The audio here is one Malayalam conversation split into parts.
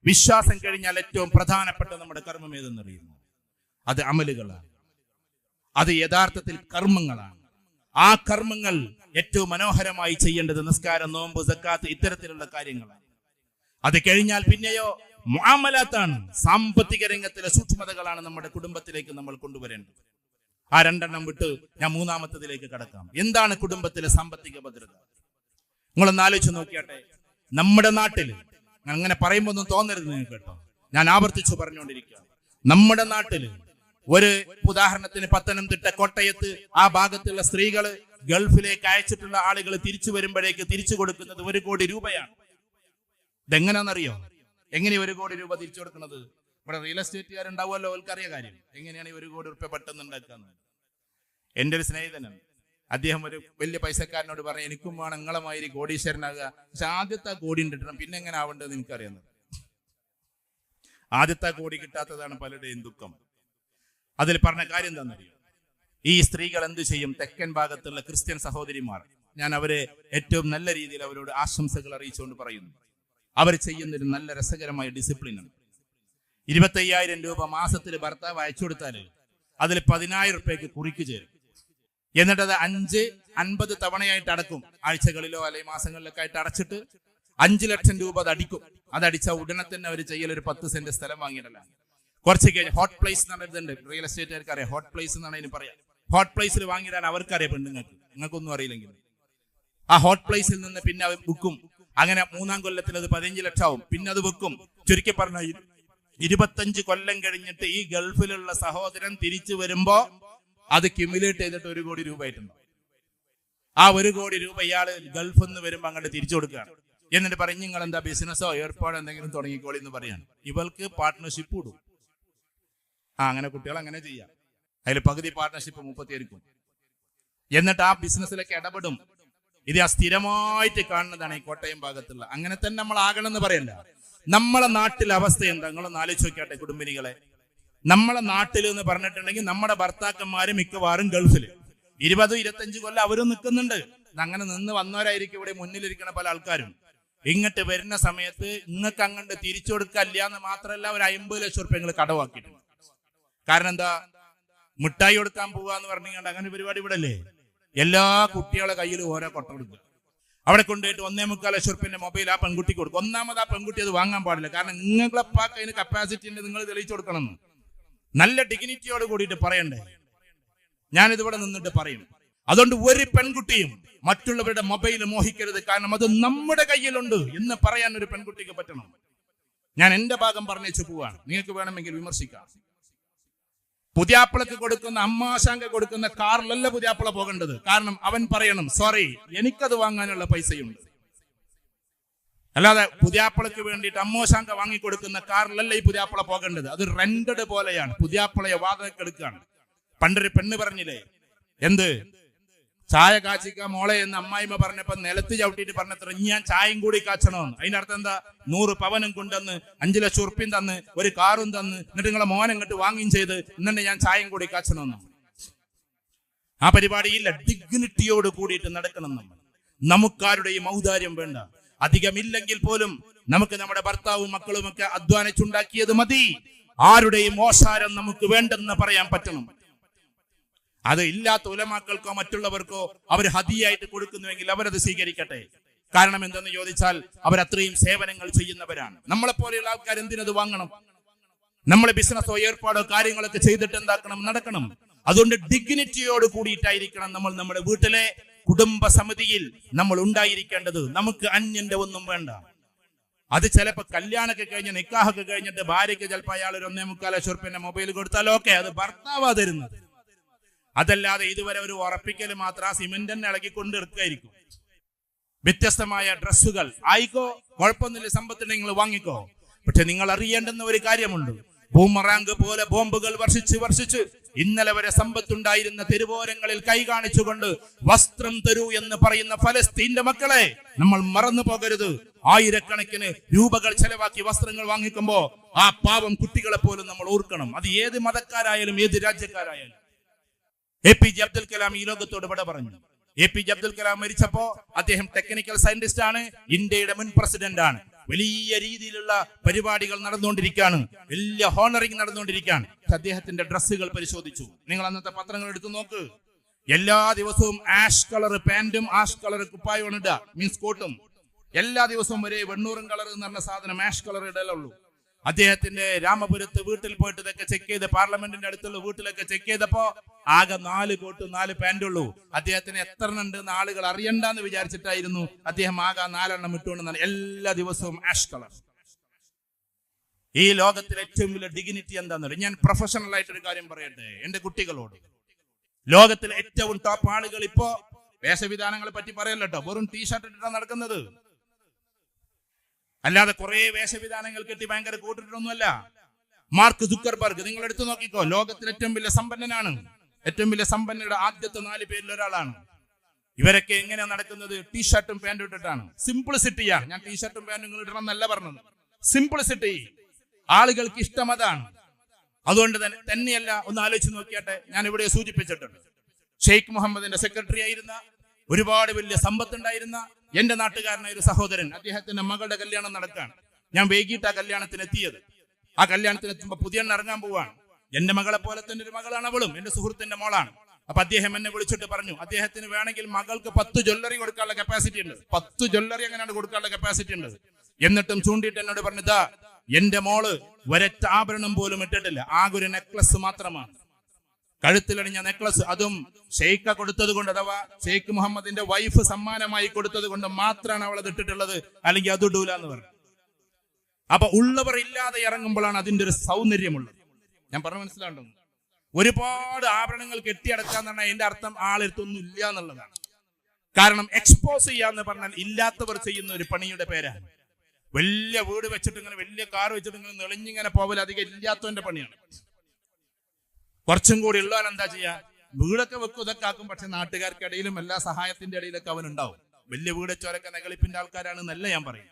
വിശ്വാസം കഴിഞ്ഞാൽ ഏറ്റവും പ്രധാനപ്പെട്ട നമ്മുടെ കർമ്മം ഏതെന്നറിയുന്നു? അത് അമലുകളാണ്. അത് യഥാർത്ഥത്തിൽ കർമ്മങ്ങളാണ്. ആ കർമ്മങ്ങൾ ഏറ്റവും മനോഹരമായി ചെയ്യേണ്ടത് നിസ്കാരം, നോമ്പ്, സക്കാത്ത്, ഇത്തരത്തിലുള്ള കാര്യങ്ങളാണ്. അത് കഴിഞ്ഞാൽ പിന്നെയോ മുആമലാത്താണ്. സാമ്പത്തിക രംഗത്തിലെ സൂക്ഷ്മതകളാണ് നമ്മുടെ കുടുംബത്തിലേക്ക് നമ്മൾ കൊണ്ടുവരേണ്ടത്. ആ രണ്ടെണ്ണം വിട്ട് ഞാൻ മൂന്നാമത്തതിലേക്ക് കടക്കാം. എന്താണ് കുടുംബത്തിലെ സാമ്പത്തിക ഭദ്രത? നിങ്ങളൊന്ന് ആലോചിച്ച് നോക്കിയാട്ടെ. നമ്മുടെ നാട്ടില്, അങ്ങനെ പറയുമ്പോൾ ഒന്നും തോന്നരുത് നിങ്ങൾക്ക് കേട്ടോ, ഞാൻ ആവർത്തിച്ചു പറഞ്ഞുകൊണ്ടിരിക്കുക. നമ്മുടെ നാട്ടില് ഒരു ഉദാഹരണത്തിന് പത്തനംതിട്ട, കോട്ടയത്ത് ആ ഭാഗത്തുള്ള സ്ത്രീകള് ഗൾഫിലേക്ക് അയച്ചിട്ടുള്ള ആളുകൾ തിരിച്ചു വരുമ്പോഴേക്ക് തിരിച്ചു കൊടുക്കുന്നത് 1 കോടി രൂപയാണ്. ഇതെങ്ങനെയാണെന്നറിയോ? എങ്ങനെ 1 കോടി രൂപ തിരിച്ചു കൊടുക്കുന്നത്? ഇവിടെ റിയൽ എസ്റ്റേറ്റുകാരുണ്ടാവുമല്ലോ, അവർക്കറിയ കാര്യം എങ്ങനെയാണ് 1 കോടി രൂപ പെട്ടെന്ന് ഉണ്ടാക്കുന്നത്. എൻ്റെ ഒരു സ്നേഹിതനാണ്, അദ്ദേഹം ഒരു വലിയ പൈസക്കാരനോട് പറഞ്ഞു, എനിക്കും വേണം നിങ്ങളമാതിരി കോടീശ്വരനാകുക, പക്ഷെ ആദ്യത്തെ കോടി കിട്ടണം, പിന്നെ എങ്ങനെ ആവേണ്ടതെന്ന് എനിക്കറിയുന്നത്. ആദ്യത്തെ കോടി കിട്ടാത്തതാണ് പലരുടെയും ദുഃഖം. അതിൽ പറഞ്ഞ കാര്യം എന്താണെന്നറിയോ? ഈ സ്ത്രീകൾ എന്ത് ചെയ്യും? തെക്കൻ ഭാഗത്തുള്ള ക്രിസ്ത്യൻ സഹോദരിമാർ, ഞാൻ അവരെ ഏറ്റവും നല്ല രീതിയിൽ അവരോട് ആശംസകൾ അറിയിച്ചുകൊണ്ട് പറയുന്നു. അവർ ചെയ്യുന്നൊരു നല്ല രസകരമായ ഡിസിപ്ലിനാണ്. 25,000 രൂപ മാസത്തിൽ ഭർത്താവ് അയച്ചു കൊടുത്താൽ അതിൽ 10,000 രൂപയ്ക്ക് കുറിക്ക് ചേരും. എന്നിട്ട് അത് 50 തവണയായിട്ട് അടക്കും. ആഴ്ചകളിലോ അല്ലെങ്കിൽ മാസങ്ങളിലൊക്കെ ആയിട്ട് അടച്ചിട്ട് 5 ലക്ഷം രൂപ അത് അടിക്കും. അതടിച്ച ഉടനെ തന്നെ അവർ ചെയ്യലൊരു 10 സെന്റ് സ്ഥലം വാങ്ങിയിടല. കുറച്ച് കഴിഞ്ഞ് ഹോട്ട് പ്ലേസ് എന്ന് പറഞ്ഞിട്ടുണ്ട്, റിയൽ എസ്റ്റേറ്റുകാർക്ക് അറിയാം. ഹോട്ട് പ്ലേസ് എന്നാണ് അതിന് പറയാം. ഹോട്ട് പ്ലേസിൽ വാങ്ങിയിടാൻ അവർക്കറിയാം, പെണ്ണുങ്ങൾക്ക്. നിങ്ങൾക്കൊന്നും അറിയില്ലെങ്കിൽ ആ ഹോട്ട് പ്ലേസിൽ നിന്ന് പിന്നെ അവർ വിൽക്കും. അങ്ങനെ 3-ാം കൊല്ലത്തിൽ അത് 15 ലക്ഷം ആവും. പിന്നെ അത് വെക്കും. ചുരുക്കി പറഞ്ഞ 25 കൊല്ലം കഴിഞ്ഞിട്ട് ഈ ഗൾഫിലുള്ള സഹോദരൻ തിരിച്ചു വരുമ്പോ അത് ക്യുമുലേറ്റ് ചെയ്തിട്ട് 1 കോടി രൂപ ആയിട്ടുണ്ടോ. ആ 1 കോടി രൂപ ഇയാള് ഗൾഫിൽ നിന്ന് വരുമ്പോ അങ്ങോട്ട് തിരിച്ചു കൊടുക്കുകയാണ്. എന്നിട്ട് പറയും, നിങ്ങൾ എന്താ ബിസിനസ്സോ ഏർപ്പാടോ എന്തെങ്കിലും തുടങ്ങിക്കോളി എന്ന് പറയാണ്. ഇവൾക്ക് പാർട്ട്ണർഷിപ്പ് ഇടും. അങ്ങനെ കുട്ടികൾ അങ്ങനെ ചെയ്യാം. അതിൽ പകുതി പാർട്ട്ണർഷിപ്പ് 30 എന്നിട്ട് ആ ബിസിനസ്സിലൊക്കെ ഇടപെടും. ഇത് സ്ഥിരമായിട്ട് കാണുന്നതാണ് ഈ കോട്ടയം ഭാഗത്തുള്ള. അങ്ങനെ തന്നെ നമ്മൾ ആകണമെന്ന് പറയണ്ട. നമ്മളെ നാട്ടിലെ അവസ്ഥ എന്താ? നിങ്ങളൊന്ന് ആലോചിച്ച് നോക്കിയാട്ടെ കുടുംബിനികളെ. നമ്മളെ നാട്ടിൽ എന്ന് പറഞ്ഞിട്ടുണ്ടെങ്കിൽ നമ്മുടെ ഭർത്താക്കന്മാര് മിക്കവാറും ഗൾഫിൽ 20-25 കൊല്ലം അവരും നിൽക്കുന്നുണ്ട്. അങ്ങനെ നിന്ന് വന്നവരായിരിക്കും ഇവിടെ മുന്നിലിരിക്കുന്ന പല ആൾക്കാരും. ഇങ്ങോട്ട് വരുന്ന സമയത്ത് നിങ്ങൾക്ക് അങ്ങോട്ട് തിരിച്ചു കൊടുക്കല്ല എന്ന് മാത്രമല്ല, ഒരു 50 ലക്ഷം രൂപ നിങ്ങൾ കടവാക്കിയിട്ടുണ്ട്. കാരണം എന്താ? മിഠായി കൊടുക്കാൻ പോവാന്ന് പറഞ്ഞിട്ട് അങ്ങനെ പരിപാടി ഇവിടെ അല്ലേ. എല്ലാ കുട്ടികളെ കയ്യിൽ ഓരോ കൊട്ട കൊടുക്കുക. അവിടെ കൊണ്ടുപോയിട്ട് 1.25 ലക്ഷം രൂപന്റെ മൊബൈൽ ആ പെൺകുട്ടിക്ക് കൊടുക്കും. ഒന്നാമത് ആ പെൺകുട്ടി അത് വാങ്ങാൻ പാടില്ല. കാരണം നിങ്ങളെ പാക്ക് അതിന് കപ്പാസിറ്റി ഉണ്ട്, നിങ്ങൾ തെളിയിച്ചു കൊടുക്കണം. നല്ല ഡിഗ്നിറ്റിയോട് കൂടിയിട്ട് പറയണ്ടേ. ഞാനിതിവിടെ നിന്നിട്ട് പറയും. അതുകൊണ്ട് ഒരു പെൺകുട്ടിയും മറ്റുള്ളവരുടെ മൊബൈൽ മോഹിക്കരുത്. കാരണം അത് നമ്മുടെ കയ്യിലുണ്ട് എന്ന് പറയാൻ ഒരു പെൺകുട്ടിക്ക് പറ്റണം. ഞാൻ എന്റെ ഭാഗം പറഞ്ഞേച്ചു പോവാണ്. നിങ്ങൾക്ക് വേണമെങ്കിൽ വിമർശിക്കാം. പുതിയാപ്പിളക്ക് കൊടുക്കുന്ന, അമ്മാശാങ്ക കൊടുക്കുന്ന കാറിലല്ല പുതിയാപ്പിള പോകേണ്ടത്. കാരണം അവൻ പറയണം, സോറി, എനിക്കത് വാങ്ങാനുള്ള പൈസയുണ്ട്. അല്ലാതെ പുതിയാപ്പിളക്ക് വേണ്ടിയിട്ട് അമ്മോശാങ്ക വാങ്ങിക്കൊടുക്കുന്ന കാറിലല്ല ഈ പുതിയാപ്പിള പോകേണ്ടത്. അത് റെന്റഡ് പോലെയാണ്. പുതിയാപ്പിളയെ വാടകയ്ക്കെടുക്കുകയാണ്. പണ്ടൊരു പെണ്ണ് പറഞ്ഞില്ലേ, എന്ത് ചായ കാച്ചിക്ക മോളെ എന്ന് അമ്മായിമ്മ പറഞ്ഞപ്പോ നിലത്ത് ചവിട്ടിയിട്ട് പറഞ്ഞത്ര, ഞാൻ ചായയും കൂടി കാച്ചണമെന്ന്. അതിന്റെ അർത്ഥം എന്താ? 100 പവനും കൊണ്ടുവന്ന് 5 ലക്ഷം ഉറുപ്പ്യം തന്ന് ഒരു കാറും തന്ന് എന്നിട്ട് നിങ്ങളെ മോനെ ഇങ്ങോട്ട് വാങ്ങിയും ചെയ്ത് എന്നിട്ട് ഞാൻ ചായയും കൂടി കാച്ചണമെന്ന്. ആ പരിപാടിയില്ല. ഡിഗ്നിറ്റിയോട് കൂടിയിട്ട് നടക്കണം നമ്മൾ. നമുക്കാരുടെയും ഔദാര്യം വേണ്ട. അധികമില്ലെങ്കിൽ പോലും നമുക്ക് നമ്മുടെ ഭർത്താവും മക്കളും ഒക്കെ അധ്വാനിച്ചുണ്ടാക്കിയത് മതി. ആരുടെയും ഓശാരം നമുക്ക് വേണ്ടെന്ന് പറയാൻ പറ്റണം. അത് ഇല്ലാത്ത ഉലമാക്കൾക്കോ മറ്റുള്ളവർക്കോ അവർ ഹദിയായിട്ട് കൊടുക്കുന്നുവെങ്കിൽ അവരത് സ്വീകരിക്കട്ടെ. കാരണം എന്തെന്ന് ചോദിച്ചാൽ അവരത്രയും സേവനങ്ങൾ ചെയ്യുന്നവരാണ്. നമ്മളെപ്പോലെയുള്ള ആൾക്കാർ എന്തിനത് വാങ്ങണം? നമ്മൾ ബിസിനസ്സോ ഏർപ്പാടോ കാര്യങ്ങളൊക്കെ ചെയ്തിട്ട് എന്താക്കണം? നടക്കണം. അതുകൊണ്ട് ഡിഗ്നിറ്റിയോട് കൂടിയിട്ടായിരിക്കണം നമ്മൾ നമ്മുടെ വീട്ടിലെ കുടുംബ സമിതിയിൽ നമ്മൾ ഉണ്ടായിരിക്കേണ്ടത്. നമുക്ക് അന്യന്റെ ഒന്നും വേണ്ട. അത് ചിലപ്പോ കല്യാണമൊക്കെ കഴിഞ്ഞ് നിക്കാഹൊക്കെ കഴിഞ്ഞിട്ട് ഭാര്യയ്ക്ക് ചിലപ്പോൾ അയാൾ 1.25 ലക്ഷം രൂപ മൊബൈൽ കൊടുത്താൽ ഓക്കെ, അത് ഭർത്താവാ തരുന്നത്. അതല്ലാതെ ഇതുവരെ ഒരു ഉറപ്പിക്കൽ മാത്രം ആ സിമെന്റ് തന്നെ ഇളകിക്കൊണ്ട് ഇറക്കായിരിക്കും. വ്യത്യസ്തമായ ഡ്രസ്സുകൾ ആയിക്കോ, കുഴപ്പമൊന്നുമില്ല, സമ്പത്തുണ്ടെങ്കിൽ നിങ്ങൾ വാങ്ങിക്കോ. പക്ഷെ നിങ്ങൾ അറിയേണ്ടുന്ന ഒരു കാര്യമുണ്ട്. ബൂമറാങ്ക് പോലെ ബോംബുകൾ വർഷിച്ച് ഇന്നലെ വരെ സമ്പത്തുണ്ടായിരുന്ന തെരുവോരങ്ങളിൽ കൈ കാണിച്ചുകൊണ്ട് വസ്ത്രം തരൂ എന്ന് പറയുന്ന ഫലസ്തീന്റെ മക്കളെ നമ്മൾ മറന്നു പോകരുത്. 1000-കണക്കിന് രൂപകൾ ചെലവാക്കി വസ്ത്രങ്ങൾ വാങ്ങിക്കുമ്പോ ആ പാവം കുട്ടികളെ പോലും നമ്മൾ ഓർക്കണം. അത് ഏത് മതക്കാരായാലും ഏത് രാജ്യക്കാരായാലും. APJ അബ്ദുൽ കലാം ഈ ലോകത്തോട് വിട പറഞ്ഞു. APJ അബ്ദുൽ കലാം മരിച്ചപ്പോ അദ്ദേഹം ടെക്നിക്കൽ സയന്റിസ്റ്റ് ആണ്, ഇന്ത്യയുടെ മുൻ പ്രസിഡന്റ് ആണ്. വലിയ രീതിയിലുള്ള പരിപാടികൾ നടന്നുകൊണ്ടിരിക്കുകയാണ്, വലിയ ഹോണറിംഗ് നടന്നുകൊണ്ടിരിക്കുകയാണ്. അദ്ദേഹത്തിന്റെ ഡ്രസ്സുകൾ പരിശോധിച്ചു. നിങ്ങൾ അന്നത്തെ പത്രങ്ങൾ എടുത്തു നോക്ക്. എല്ലാ ദിവസവും ആഷ് കളർ പാന്റും ആഷ് കളർ കുപ്പായവും ഇടുക, മീൻസ് കോട്ടും. എല്ലാ ദിവസവും ഒരേ വെണ്ണൂറും കളർ എന്ന് പറഞ്ഞ സാധനം ആഷ് കളർ ഇടലുള്ളൂ. അദ്ദേഹത്തിന്റെ രാമപുരത്ത് വീട്ടിൽ പോയിട്ട് ഇതൊക്കെ ചെക്ക് ചെയ്ത്, പാർലമെന്റിന്റെ അടുത്തുള്ള വീട്ടിലൊക്കെ ചെക്ക് ചെയ്തപ്പോ ആകെ 4 കോട്ടും 4 പാന്റുള്ളൂ. അദ്ദേഹത്തിന് എത്ര ഉണ്ട് എന്ന് ആളുകൾ അറിയണ്ടെന്ന് വിചാരിച്ചിട്ടായിരുന്നു അദ്ദേഹം ആകെ 4 എണ്ണം ഇട്ടുകൊണ്ടെന്നാണ്. എല്ലാ ദിവസവും ആഷ് കളർ. ഈ ലോകത്തിലെ ഏറ്റവും വലിയ ഡിഗ്നിറ്റി എന്താണെന്ന് പറയുക. ഞാൻ പ്രൊഫഷണൽ ആയിട്ടൊരു കാര്യം പറയട്ടെ എന്റെ കുട്ടികളോട്. ലോകത്തിലെ ഏറ്റവും ടോപ്പ് ആളുകൾ ഇപ്പോ വേഷവിധാനങ്ങളെ പറ്റി പറയല്ലോ കേട്ടോ, വെറും ടീഷർട്ട് ഇട്ടിട്ടാണ് നടക്കുന്നത്. അല്ലാതെ കുറെ വേഷവിധാനങ്ങൾ കെട്ടി ഭയങ്കര കൂട്ടിട്ടൊന്നുമല്ല. മാർക്ക് സുക്കർബർഗ് നിങ്ങൾ എടുത്തു നോക്കിക്കോ, ലോകത്തിലെ ഏറ്റവും വലിയ സമ്പന്നനാണ്. ഏറ്റവും വലിയ സമ്പന്നയുടെ ആദ്യത്തെ 4 പേരിൽ ഒരാളാണ്. ഇവരൊക്കെ എങ്ങനെയാ നടക്കുന്നത്? ടീഷർട്ടും പാന്റും ഇട്ടിട്ടാണ്. സിംപ്ലിസിറ്റിയാണ്. ഞാൻ ടീഷർട്ടും പാന്റും നിങ്ങൾ ഇടണം എന്നല്ല പറഞ്ഞത്. സിംപ്ലിസിറ്റി ആളുകൾക്ക് ഇഷ്ടം അതാണ്. അതുകൊണ്ട് തന്നെയല്ല, ഒന്ന് ആലോചിച്ച് നോക്കിയാട്ടെ. ഞാൻ ഇവിടെ സൂചിപ്പിച്ചിട്ടുണ്ട്, ഷെയ്ഖ് മുഹമ്മദിന്റെ സെക്രട്ടറി ആയിരുന്ന, ഒരുപാട് വലിയ സമ്പത്തുണ്ടായിരുന്ന എന്റെ നാട്ടുകാരനായ ഒരു സഹോദരൻ, അദ്ദേഹത്തിന്റെ മകളുടെ കല്യാണം നടക്കുകയാണ്. ഞാൻ വൈകിട്ട് ആ കല്യാണത്തിന് എത്തിയത്. ആ കല്യാണത്തിന് എത്തുമ്പോ പുതിയ ഇറങ്ങാൻ പോവാണ്. എന്റെ മകളെ പോലെ തന്നെ ഒരു മകളാണ് അവളും, എന്റെ സുഹൃത്തിന്റെ മോളാണ്. അപ്പൊ അദ്ദേഹം എന്നെ വിളിച്ചിട്ട് പറഞ്ഞു, അദ്ദേഹത്തിന് വേണമെങ്കിൽ മകൾക്ക് 10 ജ്വല്ലറി കൊടുക്കാനുള്ള കപ്പാസിറ്റി ഉണ്ട്. 10 ജ്വല്ലറി അങ്ങനെയാണ് കൊടുക്കാനുള്ള കപ്പാസിറ്റി ഉണ്ട്. എന്നിട്ടും ചൂണ്ടിയിട്ട് എന്നോട് പറഞ്ഞതാ, എന്റെ മോള് ഒരൊറ്റ ആഭരണം പോലും ഇട്ടിട്ടില്ല, ആകെ ഒരു നെക്ലസ് മാത്രമാണ്, കഴുത്തിലണിഞ്ഞ നെക്ലസ്. അതും ഷെയ്ഖ കൊടുത്തത് കൊണ്ട്, അഥവാ ഷെയ്ഖ് മുഹമ്മദിന്റെ വൈഫ് സമ്മാനമായി കൊടുത്തത് കൊണ്ട് മാത്രമാണ് അവൾ അത് ഇട്ടിട്ടുള്ളത്, അല്ലെങ്കിൽ അത് ഇടൂല എന്ന് പറഞ്ഞു. അപ്പൊ ഉള്ളവർ ഇല്ലാതെ ഇറങ്ങുമ്പോഴാണ് അതിന്റെ ഒരു സൗന്ദര്യമുള്ളത്. ഞാൻ പറഞ്ഞു മനസ്സിലാണ്ടോ? ഒരുപാട് ആഭരണങ്ങൾ കെട്ടിയടക്കാന്ന് പറഞ്ഞാൽ എന്റെ അർത്ഥം ആളെടുത്തൊന്നും ഇല്ല എന്നുള്ളതാണ്. കാരണം എക്സ്പോസ് ചെയ്യാന്ന് പറഞ്ഞാൽ ഇല്ലാത്തവർ ചെയ്യുന്ന ഒരു പണിയുടെ പേരാണ്. വലിയ വീട് വെച്ചിട്ട് ഇങ്ങനെ, വലിയ കാർ വെച്ചിട്ട് ഇങ്ങനെ നെളിഞ്ഞിങ്ങനെ പോവൽ അധികം ഇല്ലാത്തവന്റെ പണിയാണ്. കുറച്ചും കൂടി ഉള്ളവൻ എന്താ ചെയ്യാ? വീടൊക്കെ വെക്കും, ഇതൊക്കെ ആക്കും. പക്ഷെ നാട്ടുകാർക്കിടയിലും എല്ലാ സഹായത്തിന്റെ ഇടയിലൊക്കെ അവനുണ്ടാവും. വലിയ വീട് വെച്ചവരൊക്കെ നെകളിപ്പിന്റെ ആൾക്കാരാണെന്നല്ല ഞാൻ പറയും.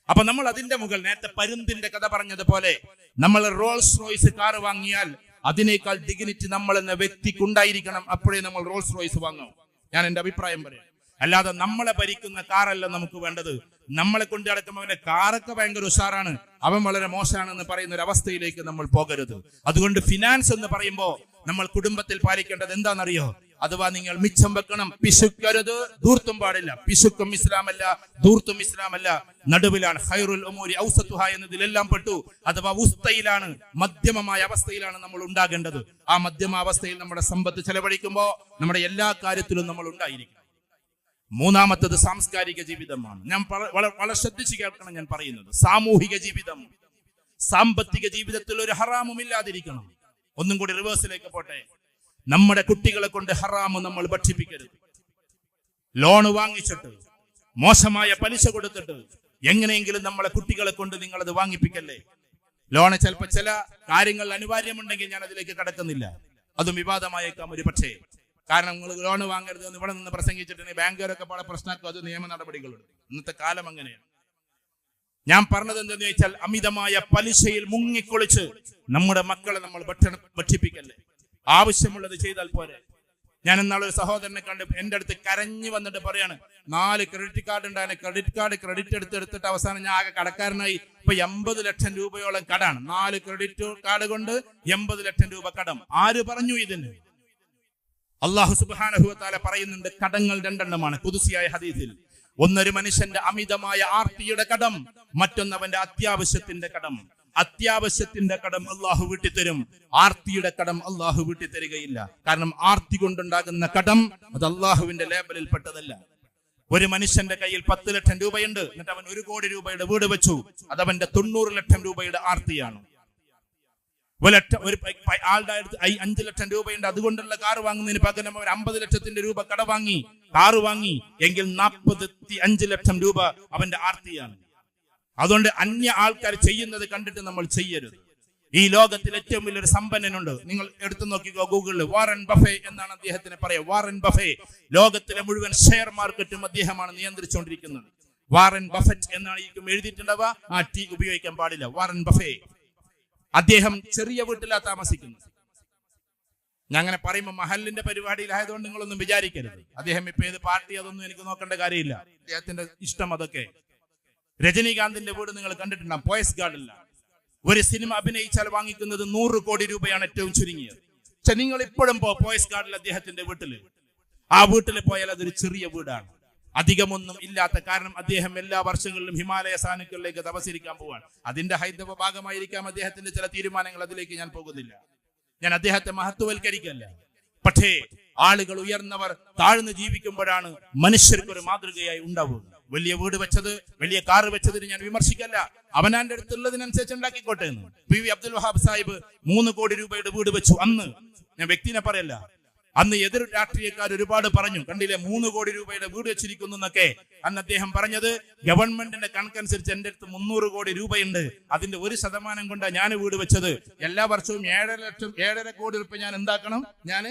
അപ്പൊ നമ്മൾ അതിന്റെ മുകളിൽ, നേരത്തെ പരുന്തിന്റെ കഥ പറഞ്ഞതുപോലെ, നമ്മൾ റോൾസ് റോയ്സ് കാർ വാങ്ങിയാൽ അതിനേക്കാൾ ഡിഗ്നിറ്റി നമ്മൾ എന്ന വ്യക്തിക്കുണ്ടായിരിക്കണം. അപ്പോഴേ നമ്മൾ റോൾസ് റോയ്സ് വാങ്ങും. ഞാൻ എന്റെ അഭിപ്രായം പറയാം. അല്ലാതെ നമ്മളെ ഭരിക്കുന്ന കാറല്ല നമുക്ക് വേണ്ടത്. നമ്മളെ കൊണ്ട് നടക്കുമ്പോൾ അവന്റെ കാറൊക്കെ ഭയങ്കര ഉഷാറാണ്, അവൻ വളരെ മോശമാണെന്ന് പറയുന്ന ഒരു അവസ്ഥയിലേക്ക് നമ്മൾ പോകരുത്. അതുകൊണ്ട് ഫിനാൻസ് എന്ന് പറയുമ്പോൾ നമ്മൾ കുടുംബത്തിൽ പാലിക്കേണ്ടത് എന്താണെന്നറിയോ? അഥവാ നിങ്ങൾ മിച്ചം വെക്കണം, പിശുക്കരുത്, ധൂർത്തും പാടില്ല. പിശുക്കും ഇസ്ലാമല്ല, ധൂർത്തും ഇസ്ലാമല്ല, നടുവിലാണ്. ഖൈറുൽ ഉമൂരി ഔസതുഹ എന്നതിലെല്ലാം പെട്ടു. അഥവാ ഉസ്തയിലാണ്, മധ്യമമായ അവസ്ഥയിലാണ് നമ്മൾ ഉണ്ടാകേണ്ടത്. ആ മധ്യമാവസ്ഥയിൽ നമ്മുടെ സമ്പത്ത് ചെലവഴിക്കുമ്പോൾ നമ്മുടെ എല്ലാ കാര്യത്തിലും നമ്മൾ ഉണ്ടായിരിക്കും. മൂന്നാമത്തത് സാംസ്കാരിക ജീവിതമാണ്. ഞാൻ വളരെ ശ്രദ്ധിച്ചു കേൾക്കണം ഞാൻ പറയുന്നത്. സാമൂഹിക ജീവിതം, സാമ്പത്തിക ജീവിതത്തിൽ ഒരു ഹറാമും ഇല്ലാതിരിക്കണം. ഒന്നും കൂടി റിവേഴ്സിലേക്ക് പോട്ടെ. നമ്മുടെ കുട്ടികളെ കൊണ്ട് ഹറാമ് നമ്മൾ ഭക്ഷിപ്പിക്കരുത്. ലോൺ വാങ്ങിച്ചിട്ട്, മോശമായ പലിശ കൊടുത്തിട്ട് എങ്ങനെയെങ്കിലും നമ്മളെ കുട്ടികളെ കൊണ്ട് നിങ്ങളത് വാങ്ങിപ്പിക്കല്ലേ. ലോണ് ചിലപ്പോൾ ചില കാര്യങ്ങൾ അനിവാര്യമുണ്ടെങ്കിൽ ഞാൻ അതിലേക്ക് കടക്കുന്നില്ല, അതും വിവാദമായേക്കാം ഒരു പക്ഷേ. കാരണം നിങ്ങൾ ലോൺ വാങ്ങരുത് എന്ന് ഇവിടെ നിന്ന് പ്രസംഗിച്ചിട്ടുണ്ടെങ്കിൽ ബാങ്കുകാരൊക്കെ പല പ്രശ്നമാക്കും. അത് നിയമ നടപടികളുണ്ട്. ഇന്നത്തെ കാലം അങ്ങനെയാണ്. ഞാൻ പറഞ്ഞത് എന്തെന്ന് ചോദിച്ചാൽ, അമിതമായ പലിശയിൽ മുങ്ങിക്കൊളിച്ച് നമ്മുടെ മക്കളെ നമ്മൾ ഭക്ഷിപ്പിക്കല്ലേ. ആവശ്യമുള്ളത് ചെയ്താൽ പോരെ. ഞാൻ എന്നാളെ ഒരു സഹോദരനെ കണ്ട് എന്റെ അടുത്ത് കരഞ്ഞു വന്നിട്ട് പറയാണ്, 4 ക്രെഡിറ്റ് കാർഡ് ഉണ്ടായ ക്രെഡിറ്റ് എടുത്തിട്ട് അവസാനം ഞാൻ ആകെ കടക്കാരനായി. ഇപ്പൊ 80 ലക്ഷം രൂപയോളം കടാണ്. 4 ക്രെഡിറ്റ് കാർഡ് കൊണ്ട് 80 ലക്ഷം രൂപ കടം. ആര് പറഞ്ഞു ഇതിന്? അല്ലാഹു സുബ്ഹാനഹു വ തആല പറയുന്നുണ്ട്, കടങ്ങൾ 2 എണ്ണമാണ് ഖുദ്സിയായ ഹദീസിൽ. ഒന്നൊരു മനുഷ്യന്റെ അമിതമായ ആർത്തിയുടെ കടം, മറ്റൊന്ന് അവന്റെ അത്യാവശ്യത്തിന്റെ കടം. അത്യാവശ്യത്തിന്റെ കടം അള്ളാഹു വീട്ടിത്തരും, ആർത്തിയുടെ കടം അള്ളാഹു വീട്ടിത്തരികയില്ല. കാരണം ആർത്തി കൊണ്ടുണ്ടാകുന്ന കടം അത് അള്ളാഹുവിന്റെ ലേബലിൽ പെട്ടതല്ല. ഒരു മനുഷ്യന്റെ കയ്യിൽ 10 ലക്ഷം രൂപയുണ്ട്, എന്നിട്ട് അവൻ 1 കോടി രൂപയുടെ വീട് വെച്ചു, അതവന്റെ 90 ലക്ഷം രൂപയുടെ ആർത്തിയാണ്. ആളുടെ അടുത്ത് 5 ലക്ഷം രൂപയുണ്ട്, അതുകൊണ്ടുള്ള കാർ വാങ്ങുന്നതിന് പകരം അവർ 50 ലക്ഷത്തിന്റെ രൂപ കട വാങ്ങി കാറ് വാങ്ങി, എങ്കിൽ 45 ലക്ഷം രൂപ അവന്റെ ആർത്തിയാണ്. അതുകൊണ്ട് അന്യ ആൾക്കാർ ചെയ്യുന്നത് കണ്ടിട്ട് നമ്മൾ ചെയ്യരുത്. ഈ ലോകത്തിൽ ഏറ്റവും വലിയൊരു സമ്പന്നനുണ്ട്, നിങ്ങൾ എടുത്തു നോക്കിക്കോ ഗൂഗിളിൽ. വാറൻ ബഫേ എന്നാണ് അദ്ദേഹത്തിന് പറയാം. വാറൻ ബഫേ ലോകത്തിലെ മുഴുവൻ ഷെയർ മാർക്കറ്റും അദ്ദേഹമാണ് നിയന്ത്രിച്ചുകൊണ്ടിരിക്കുന്നത്. വാറൻ ബഫറ്റ് എന്നാണ് എഴുതിയിട്ടുണ്ടാവുക. ആ ടി ഉപയോഗിക്കാൻ പാടില്ല. Warren Buffett. അദ്ദേഹം ചെറിയ വീട്ടിലാണ് താമസിക്കുന്നത്. ഞാൻ അങ്ങനെ പറയുമ്പോൾ മഹലിന്റെ പരിപാടിയിലായതുകൊണ്ട് നിങ്ങളൊന്നും വിചാരിക്കരുത്. അദ്ദേഹം ഇപ്പൊ ഏത് പാർട്ടി അതൊന്നും എനിക്ക് നോക്കേണ്ട കാര്യമില്ല. അദ്ദേഹത്തിന്റെ ഇഷ്ടം അതൊക്കെ. രജനീകാന്തിന്റെ വീട് നിങ്ങൾ കണ്ടിട്ടുണ്ടാകും, പോയസ് ഗാർഡില്ല. ഒരു സിനിമ അഭിനയിച്ചാൽ വാങ്ങിക്കുന്നത് 100 കോടി രൂപയാണ് ഏറ്റവും ചുരുങ്ങിയത്. പക്ഷെ നിങ്ങൾ ഇപ്പോഴും പോയസ് ഗാർഡിൽ അദ്ദേഹത്തിന്റെ വീട്ടില്, ആ വീട്ടിൽ പോയാൽ അതൊരു ചെറിയ വീടാണ്, അധികമൊന്നും ഇല്ലാത്ത. കാരണം അദ്ദേഹം എല്ലാ വർഷങ്ങളിലും ഹിമാലയ സാനുക്കളിലേക്ക് തപസ്സിരിക്കാൻ പോവാണ്. അതിന്റെ ഹൈന്ദവ ഭാഗമായിരിക്കാം അദ്ദേഹത്തിന്റെ ചില തീരുമാനങ്ങൾ. അതിലേക്ക് ഞാൻ പോകുന്നില്ല. ഞാൻ അദ്ദേഹത്തെ മഹത്വവൽക്കരിക്കല്ല. പക്ഷേ ആളുകൾ ഉയർന്നവർ താഴ്ന്നു ജീവിക്കുമ്പോഴാണ് മനുഷ്യർക്കൊരു മാതൃകയായി ഉണ്ടാവുക. വലിയ വീട് വെച്ചത്, വലിയ കാറ് വെച്ചതിന് ഞാൻ വിമർശിക്കല്ല. അവനാന്റെ അടുത്തുള്ളതിനനുസരിച്ച് ഉണ്ടാക്കിക്കോട്ടെ എന്ന്. PV അബ്ദുൽ വഹാബ് സാഹിബ് 3 കോടി രൂപയുടെ വീട് വെച്ചു. അന്ന് ഞാൻ വ്യക്തിനെ പറയല്ല, അന്ന് എതിർ രാഷ്ട്രീയക്കാർ ഒരുപാട് പറഞ്ഞു, കണ്ടില്ലേ 3 കോടി രൂപയുടെ വീട് വെച്ചിരിക്കുന്നു എന്നൊക്കെ. അന്ന് അദ്ദേഹം പറഞ്ഞത്, ഗവൺമെന്റിന്റെ കണക്കനുസരിച്ച് എന്റെ അടുത്ത് 300 കോടി രൂപയുണ്ട്, അതിന്റെ 1% കൊണ്ടാണ് ഞാൻ വീട് വെച്ചത്. എല്ലാ വർഷവും 7.5 കോടി രൂപ ഞാൻ എന്താക്കണം, ഞാൻ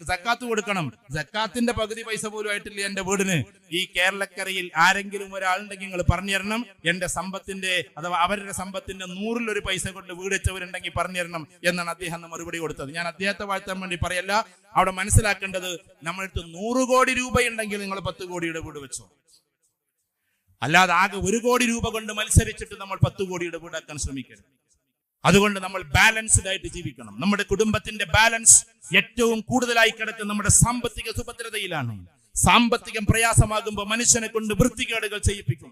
സക്കാത്ത് കൊടുക്കണം. സക്കാത്തിന്റെ പകുതി പൈസ പോലും ആയിട്ടില്ല എന്റെ വീടിന്. ഈ കേരളക്കരയിൽ ആരെങ്കിലും ഒരാളുണ്ടെങ്കിൽ നിങ്ങൾ പറഞ്ഞു തരണം, എന്റെ സമ്പത്തിന്റെ അഥവാ അവരുടെ സമ്പത്തിന്റെ 100-ൽ 1 പൈസ കൊണ്ട് വീട് വെച്ചവരുണ്ടെങ്കിൽ പറഞ്ഞു തരണം എന്നാണ് അദ്ദേഹം മറുപടി കൊടുത്തത്. ഞാൻ അദ്ദേഹത്തെ വാഴ്ത്താൻ വേണ്ടി പറയല്ല. അവിടെ മനസ്സിലാക്കേണ്ടത്, നമ്മളടുത്ത് 100 കോടി രൂപയുണ്ടെങ്കിൽ നിങ്ങൾ 10 കോടിയുടെ വീട് വെച്ചോ. അല്ലാതെ ആകെ 1 കോടി രൂപ കൊണ്ട് മത്സരിച്ചിട്ട് നമ്മൾ 10 കോടിയുടെ വീടാക്കാൻ ശ്രമിക്കരുത്. അതുകൊണ്ട് നമ്മൾ ബാലൻസ്ഡ് ആയിട്ട് ജീവിക്കണം. നമ്മുടെ കുടുംബത്തിന്റെ ബാലൻസ് ഏറ്റവും കൂടുതലായി കിടക്കുന്ന നമ്മുടെ സാമ്പത്തിക സുഭദ്രതയിലാണ്. സാമ്പത്തികം പ്രയാസമാകുമ്പോൾ മനുഷ്യനെ കൊണ്ട് വൃത്തികേടുകൾ ചെയ്യിപ്പിക്കും,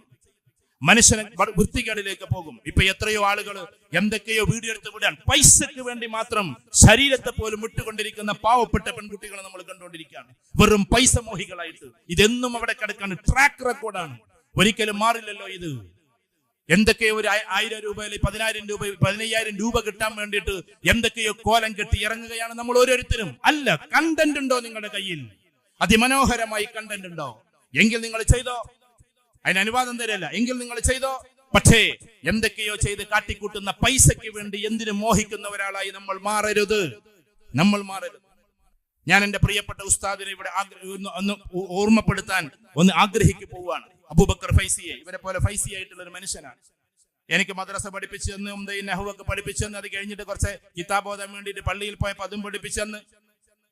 മനുഷ്യനെ വൃത്തികേടിലേക്ക് പോകും. ഇപ്പൊ എത്രയോ ആളുകൾ എന്തൊക്കെയോ വീഡിയോ എടുത്ത് വിടാൻ പൈസക്ക് വേണ്ടി മാത്രം ശരീരത്തെ പോലും വിട്ടുകൊണ്ടിരിക്കുന്ന പാവപ്പെട്ട പെൺകുട്ടികളെ നമ്മൾ കണ്ടുകൊണ്ടിരിക്കുകയാണ്, വെറും പൈസ മോഹികളായിട്ട്. ഇതെന്നും അവിടെ കിടക്കാണ്, ട്രാക്ക് റെക്കോർഡാണ്, ഒരിക്കലും മാറില്ലല്ലോ ഇത്. എന്തൊക്കെയോ ഒരു 1000 രൂപ അല്ലെങ്കിൽ 10,000 രൂപ 15,000 രൂപ കിട്ടാൻ വേണ്ടിയിട്ട് എന്തൊക്കെയോ കോലം കെട്ടി ഇറങ്ങുകയാണ് നമ്മൾ ഓരോരുത്തരും. അല്ല, കണ്ടന്റ് ഉണ്ടോ നിങ്ങളുടെ കയ്യിൽ? അതിമനോഹരമായി കണ്ടന്റ് ഉണ്ടോ എങ്കിൽ നിങ്ങൾ ചെയ്തോ. അതിന് അനുവാദം തരില്ല എങ്കിൽ നിങ്ങൾ ചെയ്തോ. പക്ഷേ എന്തൊക്കെയോ ചെയ്ത് കാട്ടിക്കൂട്ടുന്ന പൈസയ്ക്ക് വേണ്ടി എന്തിനു മോഹിക്കുന്ന ഒരാളായി നമ്മൾ മാറരുത്. ഞാൻ എന്റെ പ്രിയപ്പെട്ട ഉസ്താദിനെ ഇവിടെ ഒന്ന് ഓർമ്മപ്പെടുത്താൻ ആഗ്രഹിക്കു പോവാണ്. അബൂബക്കർ ഫൈസിയെ, ഇവരെ പോലെ ഫൈസി ആയിട്ടുള്ള ഒരു മനുഷ്യനാണ്. എനിക്ക് മദ്രസ പഠിപ്പിച്ചെന്ന്, നഹ്വൊക്കെ പഠിപ്പിച്ചെന്ന്, അത് കഴിഞ്ഞിട്ട് കുറച്ച് കിതാബ് ഓതാൻ വേണ്ടിയിട്ട് പള്ളിയിൽ പോയപ്പോൾ അതും പഠിപ്പിച്ചെന്ന്.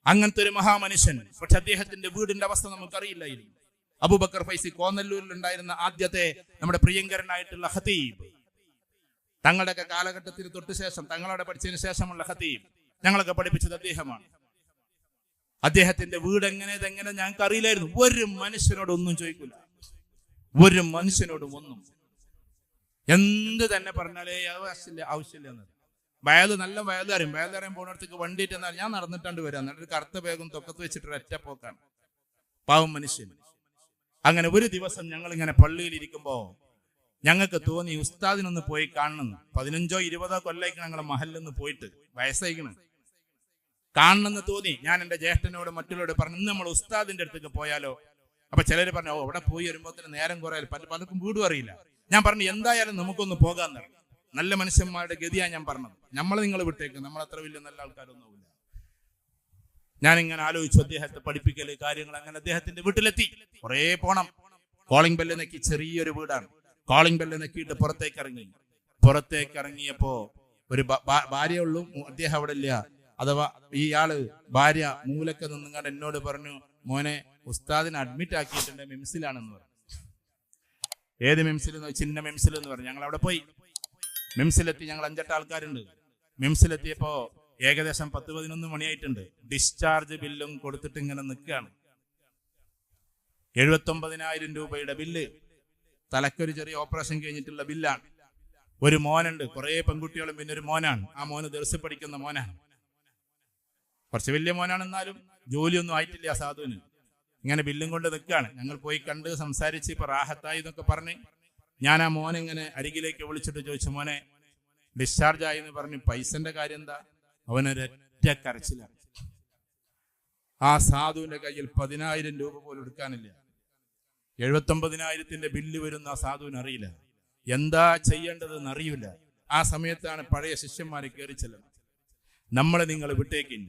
അങ്ങനത്തെ ഒരു മഹാമനുഷ്യൻ. പക്ഷെ അദ്ദേഹത്തിന്റെ വീടിന്റെ അവസ്ഥ നമുക്കറിയില്ലായിരുന്നു. അബൂബക്കർ ഫൈസി കോന്നല്ലൂരിൽ ഉണ്ടായിരുന്ന ആദ്യത്തെ നമ്മുടെ പ്രിയങ്കരനായിട്ടുള്ള ഖതീബ്, തങ്ങളുടെയൊക്കെ കാലഘട്ടത്തിന് തൊട്ട് ശേഷം, തങ്ങളവിടെ പഠിച്ചതിന് ശേഷമുള്ള ഖതീബ്, ഞങ്ങളൊക്കെ പഠിപ്പിച്ചത് അദ്ദേഹമാണ്. അദ്ദേഹത്തിന്റെ വീട് എങ്ങനെ ഞങ്ങൾക്ക് അറിയില്ലായിരുന്നു. ഒരു മനുഷ്യനോട് ഒന്നും ചോദിക്കില്ല, ഒരു മനുഷ്യനോടും ഒന്നും. എന്ത് തന്നെ പറഞ്ഞാലേ ആവശ്യമില്ല എന്നത്. നല്ല വയലറിയും പോകുന്നിടത്തേക്ക് വണ്ടിയിട്ട് എന്നാൽ ഞാൻ നടന്നിട്ടാണ്ട് വരാം, എന്നിട്ട് കറുത്ത ബാഗും തൊക്കത്ത് വെച്ചിട്ട് ഒറ്റ പോക്കാണ്. പാവം മനുഷ്യൻ. അങ്ങനെ ഒരു ദിവസം ഞങ്ങൾ ഇങ്ങനെ പള്ളിയിൽ ഇരിക്കുമ്പോ ഞങ്ങൾക്ക് തോന്നി ഉസ്താദിനൊന്ന് പോയി കാണണം. 15-20 കൊല്ലയ്ക്ക് ഞങ്ങളെ മഹലിലൊന്ന് പോയിട്ട്, വയസ്സായിക്കണം, കാണണമെന്ന് തോന്നി. ഞാൻ എന്റെ ജ്യേഷ്ഠനോട് മറ്റുള്ളവരോട് പറഞ്ഞു, ഇന്ന് നമ്മൾ ഉസ്താദിന്റെ അടുത്തേക്ക് പോയാലോ. അപ്പൊ ചിലർ പറഞ്ഞു, അവിടെ പോയി വരുമ്പോഴത്തേന് നേരം കുറയാൽ പലർക്കും വീടും അറിയില്ല. ഞാൻ പറഞ്ഞു, എന്തായാലും നമുക്കൊന്ന് പോകാൻ പറഞ്ഞു. നല്ല മനുഷ്യന്മാരുടെ ഗതിയാണ് ഞാൻ പറഞ്ഞത്. നമ്മളെ നിങ്ങൾ വിട്ടേക്ക്, നമ്മൾ അത്ര വലിയ നല്ല ആൾക്കാരൊന്നുമില്ല. ഞാനിങ്ങനെ ആലോചിച്ചു, അദ്ദേഹത്തെ പഠിപ്പിക്കല് കാര്യങ്ങൾ. അങ്ങനെ അദ്ദേഹത്തിന്റെ വീട്ടിലെത്തി. കുറേ പോണം. കോളിംഗ് ബെല്ല് നെക്കി, ചെറിയൊരു വീടാണ്. കോളിംഗ് ബെല്ല് നെക്കിയിട്ട് പുറത്തേക്ക് ഇറങ്ങിയപ്പോ ഒരു ഭാര്യ ഉള്ളൂ, അദ്ദേഹം അവിടെ ഇല്ല. അഥവാ ഇയാള് ഭാര്യ മൂലക്ക് നിന്നുകൊണ്ട് എന്നോട് പറഞ്ഞു, മോനെ ഉസ്താദിനെ അഡ്മിറ്റ് ആക്കിയിട്ടുണ്ട്, മിംസിലാണെന്ന് പറഞ്ഞു. ഏത് മിംസിൽ? ചിന്ന മിംസിൽ എന്ന് പറഞ്ഞു. ഞങ്ങൾ അവിടെ പോയി. മിംസിലെത്തി. ഞങ്ങൾ 5-8 ആൾക്കാരുണ്ട്. മിംസിലെത്തിയപ്പോ ഏകദേശം 10-11 മണിയായിട്ടുണ്ട്. ഡിസ്ചാർജ് ബില്ലും കൊടുത്തിട്ട് ഇങ്ങനെ നിൽക്കുകയാണ്. 79,000 രൂപയുടെ ബില്ല്. തലക്കൊരു ചെറിയ ഓപ്പറേഷൻ കഴിഞ്ഞിട്ടുള്ള ബില്ലാണ്. ഒരു മോനുണ്ട്, കുറെ പെൺകുട്ടികളും പിന്നെ ഒരു മോനാണ്. ആ മോന് ദർസിൽ പഠിക്കുന്ന മോനാണ്. കുറച്ച് വലിയ മോനാണെന്നാലും ജോലിയൊന്നും ആയിട്ടില്ല സാധുവിന്. ഇങ്ങനെ ബില്ലും കൊണ്ട് നിൽക്കുകയാണ്. ഞങ്ങൾ പോയി കണ്ട് സംസാരിച്ച് ഇപ്പൊ റാഹത്തായി എന്നൊക്കെ പറഞ്ഞ് ഞാൻ ആ മോനെ ഇങ്ങനെ അരികിലേക്ക് വിളിച്ചിട്ട് ചോദിച്ചു, മോനെ ഡിസ്ചാർജ് ആയി എന്ന് പറഞ്ഞു, പൈസന്റെ കാര്യം എന്താ? അവനൊരൊറ്റ കരച്ചിലാണ്. ആ സാധുവിന്റെ കയ്യിൽ 10,000 രൂപ പോലും എടുക്കാനില്ല. 79,000 ബില്ല് വരുന്ന ആ സാധുവിന് അറിയില്ല, എന്താ ചെയ്യേണ്ടതെന്ന് അറിയില്ല. ആ സമയത്താണ് പഴയ ശിഷ്യന്മാരെ കയറി ചെല്ലുന്നത്. നമ്മളെ നിങ്ങൾ വിട്ടേക്കിൻ.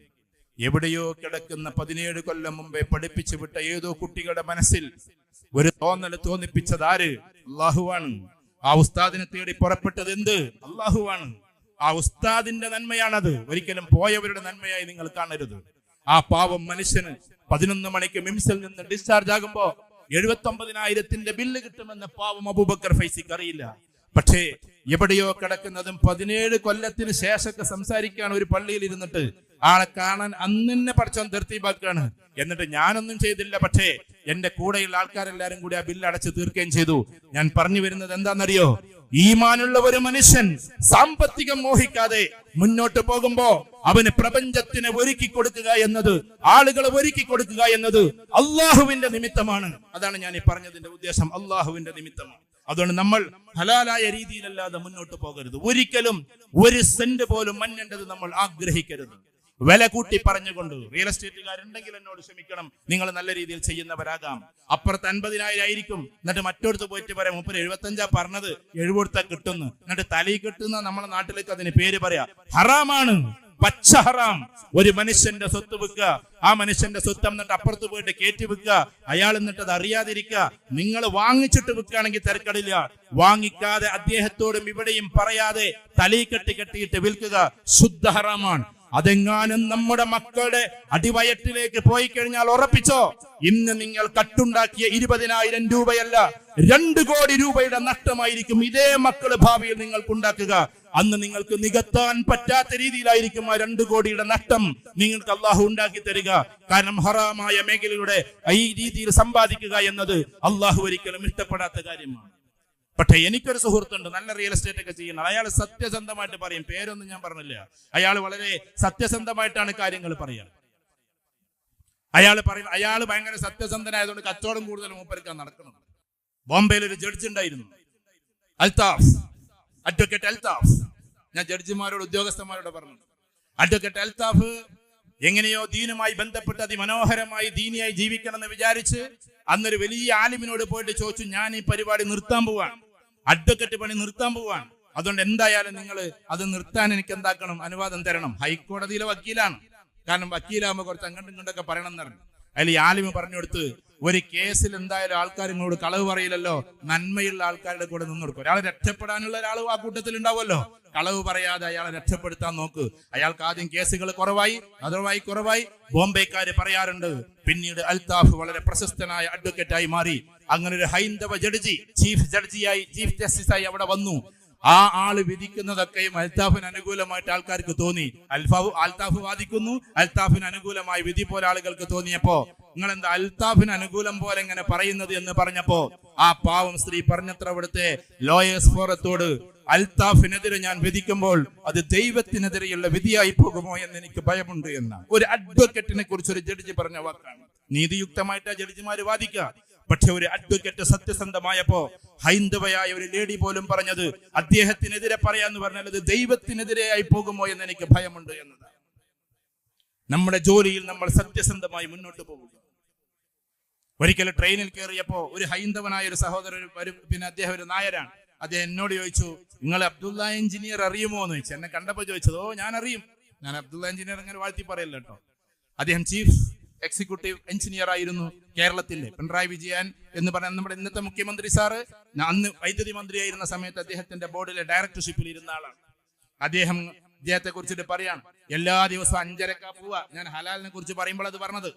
എവിടെയോ കിടക്കുന്ന 17 കൊല്ലം മുമ്പേ പഠിപ്പിച്ചു വിട്ട ഏതോ കുട്ടികളുടെ മനസ്സിൽ ഒരു തോന്നൽ തോന്നിപ്പിച്ചത് ആര്? അള്ളാഹുവാണ്. ആ ഉസ്താദിനെ തേടി പുറപ്പെട്ടത് എന്ത്? അള്ളാഹുവാണ്. ആ ഉസ്താദിന്റെ നന്മയാണത്. ഒരിക്കലും പോയവരുടെ നന്മയായി നിങ്ങൾ കാണരുത്. ആ പാവം മനുഷ്യന് 11 മണിക്ക് മിംസിൽ നിന്ന് ഡിസ്ചാർജ് ആകുമ്പോ 79,000 ബില്ല് കിട്ടുമെന്ന് പാവം അബൂബക്കർ ഫൈസിക്ക് അറിയില്ല. പക്ഷേ എവിടെയോ കിടക്കുന്നതും 17 കൊല്ലത്തിന് ശേഷമൊക്കെ സംസാരിക്കുകയാണ് ഒരു പള്ളിയിൽ ഇരുന്നിട്ട്. ആളെ കാണാൻ അന്നെ പഠിച്ചോൻ തർത്തീബാക്കാണ്. എന്നിട്ട് ഞാനൊന്നും ചെയ്തില്ല, പക്ഷേ എന്റെ കൂടെയുള്ള ആൾക്കാരെല്ലാരും കൂടി ആ ബില്ല് അടച്ചു തീർക്കുകയും ചെയ്തു. ഞാൻ പറഞ്ഞു വരുന്നത് എന്താണെന്നറിയോ? ഈമാനുള്ള ഒരു മനുഷ്യൻ സാമ്പത്തികം മോഹിക്കാതെ മുന്നോട്ട് പോകുമ്പോ അവന് പ്രപഞ്ചത്തിനെ ഒരുക്കി കൊടുക്കുക എന്നത്, ആളുകളെ ഒരുക്കി കൊടുക്കുക എന്നത് അള്ളാഹുവിന്റെ നിമിത്തമാണ്. അതാണ് ഞാൻ ഈ പറഞ്ഞതിന്റെ ഉദ്ദേശം, അള്ളാഹുവിന്റെ നിമിത്തമാണ്. അതുകൊണ്ട് നമ്മൾ ഹലാലായ രീതിയിലല്ലാതെ മുന്നോട്ട് പോകരുത്. ഒരിക്കലും ഒരു സെന്റ് പോലും മഞ്ഞേണ്ടത് നമ്മൾ ആഗ്രഹിക്കരുത്. വില കൂട്ടി പറഞ്ഞുകൊണ്ട് റിയൽ എസ്റ്റേറ്റുകാരുണ്ടെങ്കിൽ എന്നോട് ക്ഷമിക്കണം, നിങ്ങൾ നല്ല രീതിയിൽ ചെയ്യുന്നവരാകാം. അപ്പുറത്ത് 50,000 ആയിരിക്കും, എന്നിട്ട് മറ്റൊരുത്ത് പോയിട്ട് പറയാം 75 പറഞ്ഞത് 70 കിട്ടുന്നു, എന്നിട്ട് തലയിൽ കിട്ടുന്ന നമ്മുടെ നാട്ടിലേക്ക് അതിന് പേര് പറയാ. ഹറാമാണ്, പച്ച ഹറാം. ഒരു മനുഷ്യന്റെ സ്വത്ത് വിൽക്കുക, ആ മനുഷ്യന്റെ സ്വത്ത് എന്നിട്ട് അപ്പുറത്ത് പോയിട്ട് കയറ്റി വിൽക്കുക, അയാൾ എന്നിട്ട് അത് അറിയാതിരിക്കുക. നിങ്ങൾ വാങ്ങിച്ചിട്ട് വിൽക്കുകയാണെങ്കിൽ തിരക്കടില്ല, വാങ്ങിക്കാതെ അദ്ദേഹത്തോടും ഇവിടെയും പറയാതെ തലയിൽ കെട്ടിയിട്ട് വിൽക്കുക ശുദ്ധ ഹറാമാണ്. അതെങ്ങാനും നമ്മുടെ മക്കളുടെ അടിവയറ്റിലേക്ക് പോയി കഴിഞ്ഞാൽ ഉറപ്പിച്ചോ, ഇന്ന് നിങ്ങൾ കട്ടുണ്ടാക്കിയ 20,000 രൂപയല്ല 2 കോടി രൂപയുടെ നഷ്ടമായിരിക്കും ഇതേ മക്കള് ഭാവിയിൽ നിങ്ങൾക്ക് ഉണ്ടാക്കുക. അന്ന് നിങ്ങൾക്ക് നികത്താൻ പറ്റാത്ത രീതിയിലായിരിക്കും ആ 2 കോടിയുടെ നഷ്ടം നിങ്ങൾക്ക് അള്ളാഹു ഉണ്ടാക്കി തരിക. കാരണം ഹറാമായ മേഖലയുടെ ഈ രീതിയിൽ സമ്പാദിക്കുക എന്നത് അള്ളാഹു ഒരിക്കലും ഇഷ്ടപ്പെടാത്ത കാര്യമാണ്. പക്ഷെ എനിക്കൊരു സുഹൃത്തുണ്ട്, നല്ല റിയൽ എസ്റ്റേറ്റ് ഒക്കെ ചെയ്യുന്നത്. അയാൾ സത്യസന്ധമായിട്ട് പറയും, പേരൊന്നും ഞാൻ പറഞ്ഞില്ല, അയാൾ വളരെ സത്യസന്ധമായിട്ടാണ് കാര്യങ്ങൾ പറയുക. അയാൾ ഭയങ്കര സത്യസന്ധനായതുകൊണ്ട് കച്ചവടം കൂടുതൽ മൂപ്പരിക്കാൻ നടക്കുന്നത്. ബോംബെയിൽ ഒരു ജഡ്ജ് ഉണ്ടായിരുന്നു, അഡ്വക്കേറ്റ് അൽതാഫ്. ഞാൻ ജഡ്ജിമാരോട് ഉദ്യോഗസ്ഥന്മാരോട് പറഞ്ഞു, അഡ്വക്കേറ്റ് അൽതാഫ് എങ്ങനെയോ ദീനുമായി ബന്ധപ്പെട്ട് അതിമനോഹരമായി ദീനിയായി ജീവിക്കണം എന്ന് വിചാരിച്ച് അന്നൊരു വലിയ ആലിമിനോട് പോയിട്ട് ചോദിച്ചു, ഞാൻ ഈ പരിപാടി നിർത്താൻ പോവാൻ, അഡ്വക്കേറ്റ് പണി നിർത്താൻ പോവാൻ. അതുകൊണ്ട് എന്തായാലും നിങ്ങൾ അത് നിർത്താൻ എനിക്ക് എന്താക്കണം, അനുവാദം തരണം. ഹൈക്കോടതിയിലെ വക്കീലാണ്, കാരണം വക്കീലാകുമ്പോൾ കുറച്ച് അങ്ങോട്ടും ഇങ്ങോട്ടൊക്കെ പറയണം എന്ന് പറഞ്ഞു. അതിൽ ഈ ആലിമ് പറഞ്ഞു കൊടുത്ത്, ഒരു കേസിൽ എന്തായാലും ആൾക്കാർ നിങ്ങളോട് കളവ് പറയില്ലല്ലോ, നന്മയുള്ള ആൾക്കാരുടെ കൂടെ നിന്ന് കൊടുക്കും. ഒരാൾ രക്ഷപ്പെടാനുള്ള ഒരാൾ ആ കൂട്ടത്തിൽ ഉണ്ടാവുമല്ലോ, കളവ് പറയാതെ അയാളെ രക്ഷപ്പെടുത്താൻ നോക്ക്. അയാൾക്ക് ആദ്യം കേസുകൾ കുറവായി ബോംബെക്കാര് പറയാറുണ്ട്. പിന്നീട് അൽതാഫ് വളരെ പ്രശസ്തനായ അഡ്വക്കേറ്റായി മാറി. അങ്ങനെ ഒരു ഹൈന്ദവ ജഡ്ജി ചീഫ് ജസ്റ്റിസായി അവിടെ വന്നു. ആ ആള് വിധിക്കുന്നതൊക്കെയും അൽതാഫിന് അനുകൂലമായിട്ട് ആൾക്കാർക്ക് തോന്നി. അൽതാഫ് വാദിക്കുന്നു, അൽതാഫിന് അനുകൂലമായി വിധി പോലെ ആളുകൾക്ക് തോന്നിയപ്പോ, നിങ്ങൾ എന്താ അൽതാഫിന് അനുകൂലം പോലെ എങ്ങനെ പറയുന്നത് എന്ന് പറഞ്ഞപ്പോ ആ പാവം സ്ത്രീ പറഞ്ഞത്ര അവിടുത്തെ ലോയേഴ്സ് ഫോറത്തോട്, അൽതാഫിനെതിരെ ഞാൻ വിധിക്കുമ്പോൾ അത് ദൈവത്തിനെതിരെയുള്ള വിധിയായി പോകുമോ എന്ന് എനിക്ക് ഭയമുണ്ട് എന്നാണ്. ഒരു അഡ്വക്കേറ്റിനെ കുറിച്ച് ഒരു ജഡ്ജി പറഞ്ഞ വാക്കാണ്. നീതിയുക്തമായിട്ട് ആ ജഡ്ജിമാര് വാദിക്കുക. പക്ഷെ ഒരു അഡ്വക്കേറ്റ് സത്യസന്ധമായപ്പോ ഹൈന്ദവയായ ഒരു ലേഡി പോലും പറഞ്ഞത് അദ്ദേഹത്തിനെതിരെ പറയാന്ന് പറഞ്ഞാൽ അത് ദൈവത്തിനെതിരെയായി പോകുമോ എന്ന് എനിക്ക് ഭയമുണ്ട് എന്നതാണ്. നമ്മുടെ ജോലിയിൽ നമ്മൾ സത്യസന്ധമായി മുന്നോട്ട് പോകുക. ഒരിക്കലും ട്രെയിനിൽ കയറിയപ്പോ ഒരു ഹൈന്ദവനായ ഒരു സഹോദരൻ പിന്നെ അദ്ദേഹം ഒരു നായരാണ്. അദ്ദേഹം എന്നോട് ചോദിച്ചു, നിങ്ങൾ അബ്ദുള്ള എഞ്ചിനീയർ അറിയുമോ എന്ന് ചോദിച്ചു. എന്നെ കണ്ടപ്പോ ചോദിച്ചത്, ഓ ഞാൻ അറിയും, ഞാൻ അബ്ദുള്ള എഞ്ചിനീയർ അങ്ങനെ വാഴ്ത്തി പറയല്ലോ കേട്ടോ. അദ്ദേഹം ചീഫ് എക്സിക്യൂട്ടീവ് എഞ്ചിനീയർ ആയിരുന്നു കേരളത്തിലെ. പിണറായി വിജയൻ എന്ന് പറയുന്ന നമ്മുടെ ഇന്നത്തെ മുഖ്യമന്ത്രി സാറ് അന്ന് വൈദ്യുതി മന്ത്രിയായിരുന്ന സമയത്ത് അദ്ദേഹത്തിന്റെ ബോർഡിലെ ഡയറക്ടർഷിപ്പിൽ ഇരുന്ന ആളാണ്. അദ്ദേഹത്തെ കുറിച്ചിട്ട് പറയാണ്, എല്ലാ ദിവസവും 5:30 പോവാ. ഞാൻ ഹലാലിനെ കുറിച്ച് പറയുമ്പോൾ അത് പറഞ്ഞത്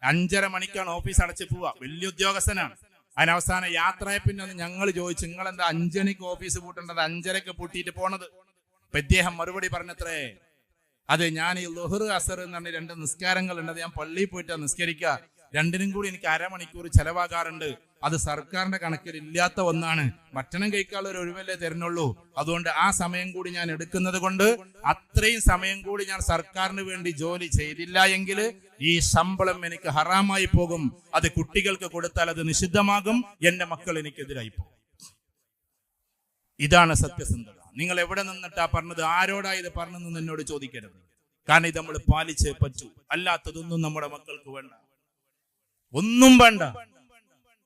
5:30 മണിക്കാണ് ഓഫീസ് അടച്ച് പോവാ. വലിയ ഉദ്യോഗസ്ഥനാണ്. അതിനവസാന യാത്രയെ പിന്നെ ഞങ്ങൾ ചോദിച്ചു, നിങ്ങൾ എന്താ 5 മണിക്ക് ഓഫീസ് പൂട്ടേണ്ടത് 5:30 പൂട്ടിയിട്ട് പോണത്? അപ്പൊ ഇദ്ദേഹം മറുപടി പറഞ്ഞത്രേ, അതെ ഞാൻ ഈ ളുഹർ അസർ എന്ന് പറഞ്ഞ 2 നിസ്കാരങ്ങൾ ഉണ്ട്, ഞാൻ പള്ളിയിൽ പോയിട്ട് നിസ്കരിക്കുക, 2നും കൂടി എനിക്ക് 1/2 മണിക്കൂർ ചെലവാകാറുണ്ട്. അത് സർക്കാരിന്റെ കണക്കിൽ ഇല്ലാത്ത ഒന്നാണ്. ഭക്ഷണം കഴിക്കാനുള്ള ഒരു ഒഴിവല്ലേ തരുന്നുള്ളൂ. അതുകൊണ്ട് ആ സമയം കൂടി ഞാൻ എടുക്കുന്നത് കൊണ്ട് അത്രയും സമയം കൂടി ഞാൻ സർക്കാരിന് വേണ്ടി ജോലി ചെയ്തില്ല എങ്കിൽ ഈ ശമ്പളം എനിക്ക് ഹറാമായി പോകും. അത് കുട്ടികൾക്ക് കൊടുത്താൽ അത് നിഷിദ്ധമാകും. എന്റെ മക്കൾ എനിക്കെതിരായി പോകും. ഇതാണ് സത്യസന്ധത. നിങ്ങൾ എവിടെ നിന്നിട്ടാ പറഞ്ഞത്, ആരോടാ ഇത് പറഞ്ഞെന്ന് എന്നോട് ചോദിക്കരുത്. കാരണം ഇത് നമ്മൾ പാലിച്ചേ പറ്റൂ. അല്ലാത്തതൊന്നും നമ്മുടെ മക്കൾക്ക് വേണ്ട, ഒന്നും വേണ്ട.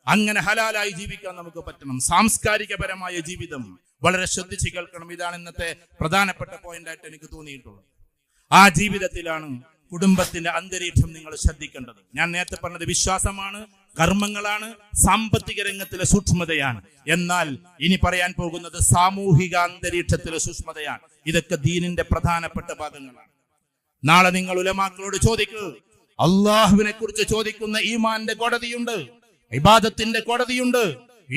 അങ്ങനെ ഹലാലായി ജീവിക്കാൻ നമുക്ക് പറ്റണം. സാംസ്കാരികപരമായ ജീവിതം വളരെ ശ്രദ്ധിച്ച് കേൾക്കണം. ഇതാണ് ഇന്നത്തെ പ്രധാനപ്പെട്ട പോയിന്റായിട്ട് എനിക്ക് തോന്നിയിട്ടുള്ളത്. ആ ജീവിതത്തിലാണ് കുടുംബത്തിന്റെ അന്തരീക്ഷം നിങ്ങൾ ശ്രദ്ധിക്കേണ്ടത്. ഞാൻ നേരത്തെ പറഞ്ഞത് വിശ്വാസമാണ്, കർമ്മങ്ങളാണ്, സാമ്പത്തിക രംഗത്തിലെ സൂക്ഷ്മതയാണ്. എന്നാൽ ഇനി പറയാൻ പോകുന്നത് സാമൂഹിക അന്തരീക്ഷത്തിലെ സൂക്ഷ്മതയാണ്. ഇതൊക്കെ ദീനിന്റെ പ്രധാനപ്പെട്ട ഭാഗങ്ങളാണ്. നാളെ നിങ്ങൾ ഉലമാക്കളോട് ചോദിക്കൂ, അള്ളാഹുവിനെ കുറിച്ച് ചോദിക്കുന്ന ഈമാന്റെ കോടതിയുണ്ട്, ഇബാദത്തിന്റെ കോടതിയുണ്ട്.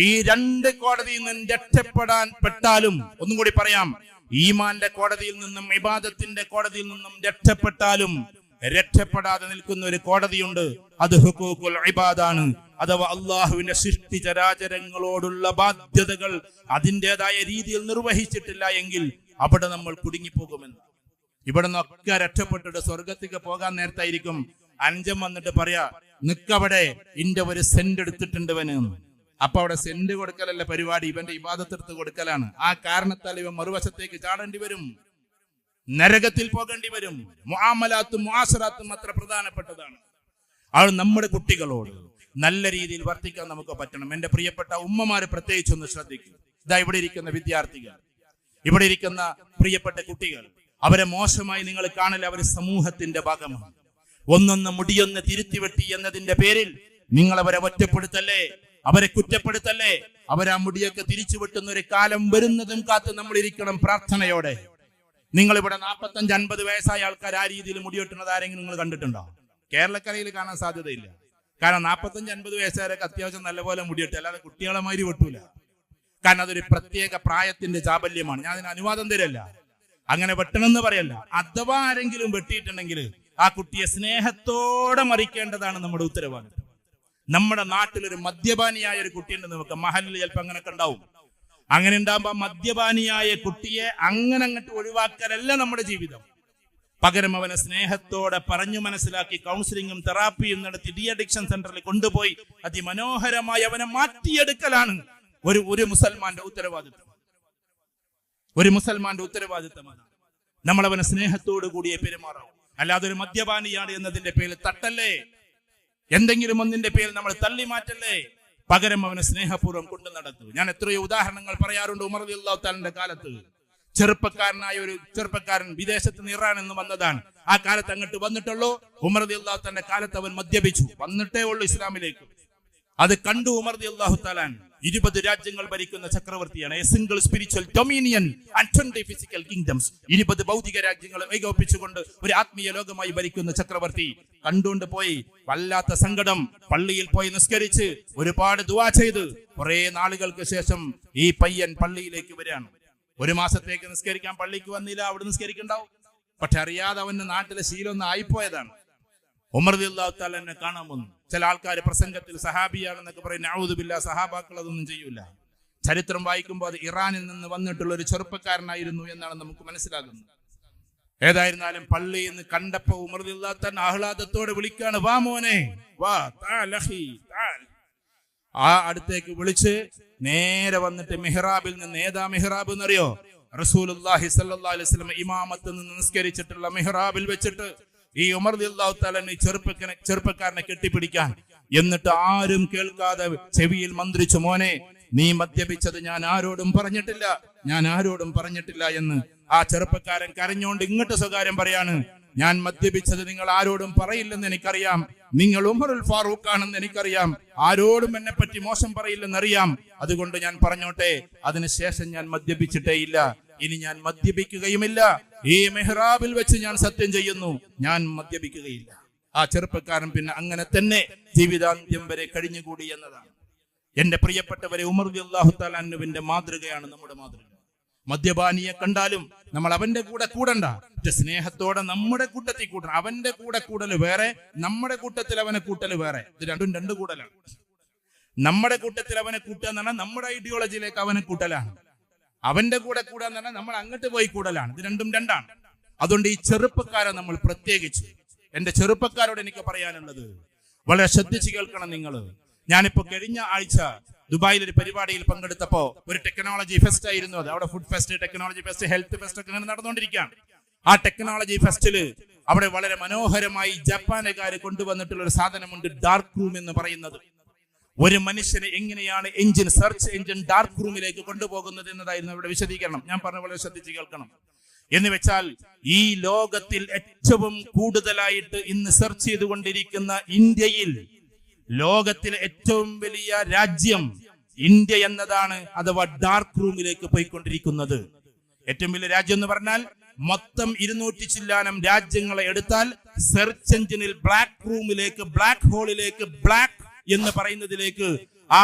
ഈ രണ്ട് കോടതിയിൽ നിന്നും രക്ഷപ്പെട്ടാലും, ഒന്നും കൂടി പറയാം, ഈമാന്റെ കോടതിയിൽ നിന്നും ഇബാദത്തിന്റെ കോടതിയിൽ നിന്നും രക്ഷപ്പെട്ടാലും രക്ഷപ്പെടാതെ നിൽക്കുന്ന ഒരു കോടതിയുണ്ട്. അത് ഹുഖൂഖുൽ ഇബാദാണ്. അഥവാ അള്ളാഹുവിന്റെ സൃഷ്ടി ചരാചരങ്ങളോടുള്ള ബാധ്യതകൾ അതിൻ്റെതായ രീതിയിൽ നിർവഹിച്ചിട്ടില്ല എങ്കിൽ അവിടെ നമ്മൾ കുടുങ്ങിപ്പോകുമെന്ന്. ഇവിടെ നിന്നൊക്കെ രക്ഷപ്പെട്ടിട്ട് സ്വർഗത്തേക്ക് പോകാൻ നേരത്തായിരിക്കും അഞ്ചം വന്നിട്ട് പറയാ, നിക്കവിടെ ഇന്റെ ഒരു സെന്റ് എടുത്തിട്ടുണ്ടവന്. അപ്പൊ അവിടെ സെന്റ് കൊടുക്കലല്ല പരിപാടി, ഇവന്റെ ഇബാദത്തെടുത്ത് കൊടുക്കലാണ്. ആ കാരണത്താൽ ഇവൻ മറുവശത്തേക്ക് ചാടേണ്ടി വരും, നരകത്തിൽ പോകേണ്ടി വരും. മുആമലാത്തും മുആശറാത്തും അത്ര പ്രധാനപ്പെട്ടതാണ്. അത് നമ്മുടെ കുട്ടികളോട് നല്ല രീതിയിൽ വർത്തിക്കാൻ നമുക്ക് പറ്റണം. എന്റെ പ്രിയപ്പെട്ട ഉമ്മമാര് പ്രത്യേകിച്ചൊന്ന് ശ്രദ്ധിക്കും. ഇതാ ഇവിടെ ഇരിക്കുന്ന വിദ്യാർത്ഥികൾ, ഇവിടെ ഇരിക്കുന്ന പ്രിയപ്പെട്ട കുട്ടികൾ, അവരെ മോശമായി നിങ്ങൾ കാണില്ല. അവർ സമൂഹത്തിന്റെ ഭാഗമാണ്. ഒന്നൊന്ന് മുടിയൊന്ന് തിരുത്തിവെട്ടി എന്നതിന്റെ പേരിൽ നിങ്ങൾ അവരെ ഒറ്റപ്പെടുത്തല്ലേ, അവരെ കുറ്റപ്പെടുത്തല്ലേ. അവരാ മുടിയൊക്കെ തിരിച്ചു വെട്ടുന്ന ഒരു കാലം വരുന്നതും കാത്ത് നമ്മൾ ഇരിക്കണം പ്രാർത്ഥനയോടെ. നിങ്ങൾ ഇവിടെ 45-50 വയസ്സായ ആൾക്കാർ ആ രീതിയിൽ മുടിവെട്ടുന്നത് ആരെങ്കിലും നിങ്ങൾ കണ്ടിട്ടുണ്ടോ? കേരളക്കരയിൽ കാണാൻ സാധ്യതയില്ല. കാരണം 45-50 വയസ്സുകാരൊക്കെ അത്യാവശ്യം നല്ലപോലെ മുടിവെട്ട്, അല്ലാതെ കുട്ടികളെ മാതിരി വെട്ടൂല. കാരണം അതൊരു പ്രത്യേക പ്രായത്തിന്റെ ചാബല്യമാണ്. ഞാൻ അതിന് അനുവാദം തരല്ല, അങ്ങനെ വെട്ടണമെന്ന് പറയല്ല. അഥവാ ആരെങ്കിലും വെട്ടിയിട്ടുണ്ടെങ്കിൽ ആ കുട്ടിയെ സ്നേഹത്തോടെ മറിക്കേണ്ടതാണ് നമ്മുടെ ഉത്തരവാദിത്വം. നമ്മുടെ നാട്ടിലൊരു മദ്യപാനിയായ ഒരു കുട്ടിയുണ്ടെന്ന് നമുക്ക് മഹലിൽ ചിലപ്പോൾ അങ്ങനെയൊക്കെ ഉണ്ടാവും. അങ്ങനെ ഉണ്ടാകുമ്പോ മദ്യപാനിയായ കുട്ടിയെ അങ്ങനെ അങ്ങോട്ട് ഒഴിവാക്കലല്ല നമ്മുടെ ജീവിതം. പകരം അവനെ സ്നേഹത്തോടെ പറഞ്ഞു മനസ്സിലാക്കി കൗൺസിലിങ്ങും തെറാപ്പിയും നടത്തി ഡി അഡിക്ഷൻ സെന്ററിൽ കൊണ്ടുപോയി അതിമനോഹരമായി അവനെ മാറ്റിയെടുക്കലാണ് ഒരു മുസൽമാന്റെ ഉത്തരവാദിത്വം. ഒരു മുസൽമാന്റെ ഉത്തരവാദിത്വമാണ്. നമ്മൾ അവനെ സ്നേഹത്തോടു കൂടിയേ പെരുമാറാവും. അല്ലാതെ ഒരു മദ്യപാനിയാണ് എന്നതിന്റെ പേരിൽ തട്ടല്ലേ, എന്തെങ്കിലും ഒന്നിന്റെ പേരിൽ നമ്മൾ തള്ളി മാറ്റല്ലേ. പകരം അവനെ സ്നേഹപൂർവ്വം കൊണ്ടു നടത്തു. ഞാൻ എത്രയോ ഉദാഹരണങ്ങൾ പറയാറുണ്ട്. ഉമർ റളിയല്ലാഹു തആലയുടെ കാലത്ത് ചെറുപ്പക്കാരനായ ഒരു ചെറുപ്പക്കാരൻ വിദേശത്ത് നിന്ന് ഇറാൻ എന്ന് വന്നതാണ്. ആ കാലത്ത് അങ്ങോട്ട് വന്നിട്ടുള്ളൂ. ഉമർ റളിയല്ലാഹു തആലയുടെ കാലത്ത് അവൻ മദ്യപിച്ചു, വന്നിട്ടേ ഉള്ളൂ ഇസ്ലാമിലേക്ക്. അത് കണ്ടു ഉമർ റളിയല്ലാഹു തആല 20 രാജ്യങ്ങൾ ഭരിക്കുന്ന ചക്രവർത്തിയാണ്. A single spiritual dominion and 20 physical kingdoms. 20 ഭൗതിക രാജ്യങ്ങൾ ഏകോപിപ്പിച്ചുകൊണ്ട് ഒരു ആത്മീയ ലോകമായി ഭരിക്കുന്ന ചക്രവർത്തി കണ്ടുകൊണ്ട് പോയി. വല്ലാത്ത സങ്കടം. പള്ളിയിൽ പോയി നിസ്കരിച്ച് ഒരുപാട് ദുആ ചെയ്ത് കുറെ നാളുകൾക്ക് ശേഷം ഈ പയ്യൻ പള്ളിയിലേക്ക് വരികയാണ്. 1 മാസത്തേക്ക് നിസ്കരിക്കാൻ പള്ളിക്ക് വന്നില്ല, അവിടെ നിസ്കരിക്കണ്ടാവും. പക്ഷെ അറിയാതെ അവന്റെ നാട്ടിലെ ശീലം ഒന്ന് ആയിപ്പോയതാണ്. ഉമർ റളിയല്ലാഹു തആല എന്നെ കാണാൻ വന്നു. ചില ആൾക്കാർ പ്രസംഗത്തിൽ സഹാബിയാണെന്നൊക്കെ പറയും. നഊദു ബില്ലാഹ്, സഹാബാക്കൾ അതൊന്നും ചെയ്യൂല. ചരിത്രം വായിക്കുമ്പോൾ അത് ഇറാനിൽ നിന്ന് വന്നിട്ടുള്ള ഒരു ചെറുപ്പക്കാരനായിരുന്നു എന്നാണ് നമുക്ക് മനസ്സിലാകുന്നത്. ഏതായിരുന്നാലും പള്ളിയിൽ നിന്ന് കണ്ടപ്പോ ഉമർ റളിയല്ലാഹു തആല ആഹ്ലാദത്തോടെ വിളിക്കാണ്, വാ മോനെ വാ, താലഹി താൽ. ആ അടുത്തേക്ക് വിളിച്ച് നേരെ വന്നിട്ട് മിഹ്റാബിൽ നിന്ന്, ഏതാ മിഹ്റാബ് എന്നറിയോ? റസൂലുള്ളാഹി സ്വല്ലല്ലാഹു അലൈഹി വസല്ലം ഇമാമത്ത് നിന്ന് നിസ്കരിച്ചിട്ടുള്ള മിഹ്റാബിൽ വെച്ചിട്ട് ഈ ഉമർ റളിയല്ലാഹു തആല ചെറുപ്പക്കാരനെ കെട്ടിപ്പിടിക്കാൻ, എന്നിട്ട് ആരും കേൾക്കാതെ ചെവിയിൽ മന്ത്രിച്ചു, മോനെ നീ മദ്യപിച്ചത് ഞാൻ ആരോടും പറഞ്ഞിട്ടില്ല എന്ന്. ആ ചെറുപ്പക്കാരൻ കരഞ്ഞോണ്ട് ഇങ്ങോട്ട് സ്വകാര്യം പറയാണ്, ഞാൻ മദ്യപിച്ചത് നിങ്ങൾ ആരോടും പറയില്ലെന്ന് എനിക്കറിയാം, നിങ്ങൾ ഉമറുൽ ഫാറൂഖ് ആണെന്ന് എനിക്കറിയാം, ആരോടും എന്നെ പറ്റി മോശം പറയില്ലെന്നറിയാം, അതുകൊണ്ട് ഞാൻ പറഞ്ഞോട്ടെ, അതിനുശേഷം ഞാൻ മദ്യപിച്ചിട്ടേ ഇല്ല, ഇനി ഞാൻ മദ്യപിക്കുകയുമില്ല, ഈ മെഹ്റാബിൽ വെച്ച് ഞാൻ സത്യം ചെയ്യുന്നു, ഞാൻ മദ്യപിക്കുകയില്ല. ആ ചെറുപ്പക്കാരൻ പിന്നെ അങ്ങനെ തന്നെ ജീവിതാന്ത്യം വരെ കഴിഞ്ഞുകൂടി എന്നതാണ്. എന്റെ പ്രിയപ്പെട്ടവരെ, ഉമർ റളിയല്ലാഹു തആല അൻഹുവിന്റെ മാതൃകയാണ് നമ്മുടെ മാതൃക. മദ്യപാനിയെ കണ്ടാലും നമ്മൾ അവന്റെ കൂടെ കൂടണ്ട, സ്നേഹത്തോടെ നമ്മുടെ കൂട്ടത്തിൽ കൂടണം. അവന്റെ കൂടെ കൂടൽ വേറെ, നമ്മുടെ കൂട്ടത്തിൽ അവനെ കൂട്ടൽ വേറെ. ഇത് രണ്ടും രണ്ട് കൂടലാണ്. നമ്മുടെ കൂട്ടത്തിൽ അവനെ കൂട്ടുക എന്ന് പറഞ്ഞാൽ നമ്മുടെ ഐഡിയോളജിയിലേക്ക് അവനെ കൂട്ടലാണ്. അവന്റെ കൂടെ കൂടാന്ന് പറഞ്ഞാൽ നമ്മൾ അങ്ങോട്ട് പോയി കൂടലാണ്. ഇത് രണ്ടും രണ്ടാണ്. അതുകൊണ്ട് ഈ ചെറുപ്പക്കാരെ നമ്മൾ പ്രത്യേകിച്ച്, എന്റെ ചെറുപ്പക്കാരോട് എനിക്ക് പറയാനുള്ളത്, വളരെ ശ്രദ്ധിച്ച് കേൾക്കണം നിങ്ങൾ. ഞാനിപ്പോ കഴിഞ്ഞ ആഴ്ച ദുബായിൽ ഒരു പരിപാടിയിൽ പങ്കെടുത്തപ്പോ ഒരു ടെക്നോളജി ഫെസ്റ്റ് ആയിരുന്നു. അത് അവിടെ food fest, technology fest, health fest ഒക്കെ നടന്നുകൊണ്ടിരിക്കുകയാണ്. ആ ടെക്നോളജി ഫെസ്റ്റില് അവിടെ വളരെ മനോഹരമായി ജപ്പാനുകാര് കൊണ്ടുവന്നിട്ടുള്ള ഒരു സാധനമുണ്ട്, ഡാർക്ക് റൂം എന്ന് പറയുന്നത്. ഒരു മനുഷ്യനെ എങ്ങനെയാണ് സെർച്ച് എഞ്ചിൻ ഡാർക്ക് റൂമിലേക്ക് കൊണ്ടുപോകുന്നത് എന്നതായിരുന്നു അവിടെ വിശദീകരണം. ഞാൻ പറഞ്ഞ വളരെ ശ്രദ്ധിച്ച് കേൾക്കണം. എന്ന് വെച്ചാൽ ഈ ലോകത്തിൽ ഏറ്റവും കൂടുതലായിട്ട് ഇന്ന് സെർച്ച് ചെയ്തുകൊണ്ടിരിക്കുന്ന ഇന്ത്യയിൽ ലോകത്തിലെ ഏറ്റവും വലിയ രാജ്യം ഇന്ത്യ എന്നതാണ്, അഥവാ ഡാർക്ക് റൂമിലേക്ക് പോയിക്കൊണ്ടിരിക്കുന്നത്. ഏറ്റവും വലിയ രാജ്യം എന്ന് പറഞ്ഞാൽ മൊത്തം 200 ചില്ലാനം രാജ്യങ്ങളെ എടുത്താൽ സെർച്ച് എഞ്ചിനിൽ ബ്ലാക്ക് റൂമിലേക്ക്, ബ്ലാക്ക് ഹോളിലേക്ക്, ബ്ലാക്ക് എന്ന് പറയുന്നതിലേക്ക്, ആ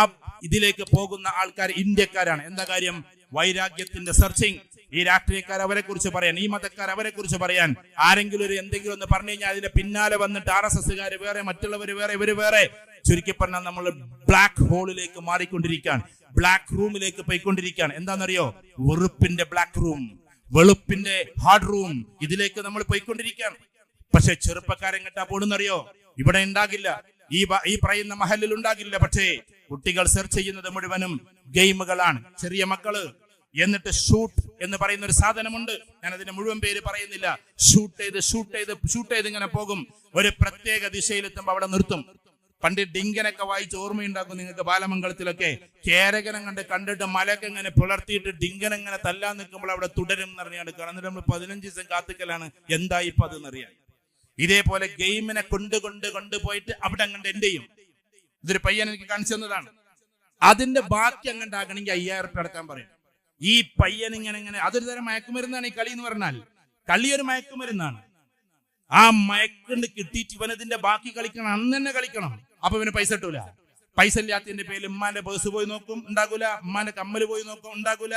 ഇതിലേക്ക് പോകുന്ന ആൾക്കാർ ഇന്ത്യക്കാരാണ്. എന്താ കാര്യം? വൈരാഗ്യത്തിന്റെ സെർച്ചിങ്. ഈ രാഷ്ട്രീയക്കാർ അവരെ കുറിച്ച് പറയാൻ, ഈ മതക്കാർ അവരെ കുറിച്ച് പറയാൻ, ആരെങ്കിലും ഒരു എന്തെങ്കിലും ഒന്ന് പറഞ്ഞു കഴിഞ്ഞാൽ അതിന്റെ പിന്നാലെ വന്നിട്ട് RSSകാര് വേറെ, മറ്റുള്ളവർ വേറെ, ഇവര് വേറെ. ചുരുക്കി പറഞ്ഞാൽ നമ്മൾ ബ്ലാക്ക് ഹോളിലേക്ക് മാറിക്കൊണ്ടിരിക്കാൻ, ബ്ലാക്ക് റൂമിലേക്ക് പോയിക്കൊണ്ടിരിക്കാൻ. എന്താണെന്നറിയോ? വെറുപ്പിന്റെ ബ്ലാക്ക് റൂം, വെളുപ്പിന്റെ ഹാർഡ് റൂം, ഇതിലേക്ക് നമ്മൾ പോയിക്കൊണ്ടിരിക്കാൻ. പക്ഷെ ചെറുപ്പക്കാരൻ കേട്ടാ പോടുന്നറിയോ? ഇവിടെ ഉണ്ടാകില്ല, ഈ പറയുന്ന മഹലിൽ ഉണ്ടാകില്ല. പക്ഷേ കുട്ടികൾ സെർച്ച് ചെയ്യുന്നത് മുഴുവനും ഗെയിമുകളാണ്, ചെറിയ മക്കള്. എന്നിട്ട് ഷൂട്ട് എന്ന് പറയുന്ന ഒരു സാധനമുണ്ട്. ഞാൻ അതിന്റെ മുഴുവൻ പേര് പറയുന്നില്ല. ഷൂട്ട് ചെയ്ത് ഇങ്ങനെ പോകും. ഒരു പ്രത്യേക ദിശയിലെത്തുമ്പോൾ അവിടെ നിർത്തും. പണ്ട് ഡിങ്കനൊക്കെ വായിച്ച് ഓർമ്മയുണ്ടാക്കും നിങ്ങൾക്ക്. ബാലമംഗളത്തിലൊക്കെ കേരകനം കണ്ടിട്ട് മലയൊക്കെ ഇങ്ങനെ പുലർത്തിയിട്ട് ഡിങ്കൻ ഇങ്ങനെ തല്ലാൻ നിൽക്കുമ്പോൾ അവിടെ തുടരും എന്ന് അറിയാണ്ട് എന്നിട്ട് നമ്മൾ 15 ദിവസം കാത്തുക്കലാണ് എന്തായി ഇപ്പൊ അതെന്നറിയാൻ. ഇതേപോലെ ഗെയിമിനെ കൊണ്ടുപോയിട്ട് അവിടെ അങ്ങോട്ട് എൻഡ് ചെയ്യും. ഇതൊരു പയ്യൻ എനിക്ക് കാണിച്ചു തന്നതാണ്. അതിന്റെ ബാക്കി അങ്ങോട്ടാകണമെങ്കിൽ 5000 റുപ്യ അടക്കാൻ പറയും. ഈ പയ്യൻ ഇങ്ങനെ അതൊരു തരം മയക്കുമരുന്നാണ് ഈ കളി എന്ന് പറഞ്ഞാൽ. കളി ഒരു മയക്കുമരുന്നാണ്. ആ മയക്കുണ്ട് കിട്ടിയിട്ട് ഇവനതിന്റെ ബാക്കി കളിക്കണം, അന്ന് തന്നെ കളിക്കണം. അപ്പൊ ഇവന് പൈസ കിട്ടൂല. പൈസ ഇല്ലാത്തതിന്റെ പേരിൽ ഉമ്മാന്റെ പേഴ്സ് പോയി നോക്കും, ഉണ്ടാകൂല. ഉമ്മാന്റെ കമ്മല് പോയി നോക്കും, ഉണ്ടാകൂല.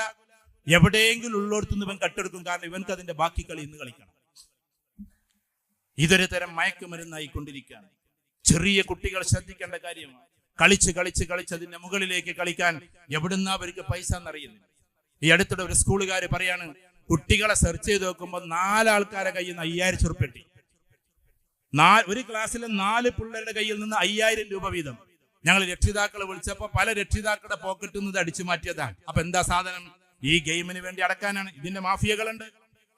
എവിടെയെങ്കിലും ഉള്ളോടത്തുനിന്ന് ഇവൻ കട്ടെടുക്കും. കാരണം ഇവൻക്ക് അതിന്റെ ബാക്കി കളി ഇന്ന് കളിക്കണം. ഇതൊരു തരം മയക്കുമരുന്നായിക്കൊണ്ടിരിക്കുകയാണ്. ചെറിയ കുട്ടികൾ ശ്രദ്ധിക്കേണ്ട കാര്യമാണ്. കളിച്ച് അതിന്റെ മുകളിലേക്ക് കളിക്കാൻ എവിടുന്ന അവർക്ക് പൈസ എന്നറിയുന്നില്ല. ഈ അടുത്തിടെ ഒരു സ്കൂളുകാര് പറയാണ്, കുട്ടികളെ സെർച്ച് ചെയ്ത് നോക്കുമ്പോൾ 4 ആൾക്കാരെ കയ്യിൽ നിന്ന് 5000 റുപ്യ കിട്ടി. ഒരു ക്ലാസ്സിലെ 4 പിള്ളേരുടെ കയ്യിൽ നിന്ന് 5000 രൂപ വീതം. ഞങ്ങൾ രക്ഷിതാക്കളെ വിളിച്ചപ്പോ പല രക്ഷിതാക്കളുടെ പോക്കറ്റിൽ നിന്ന് അടിച്ചു മാറ്റിയതാണ്. അപ്പൊ എന്താ സാധനം? ഈ ഗെയിമിന് വേണ്ടി അടക്കാനാണ്. ഇതിന്റെ മാഫിയകളുണ്ട്.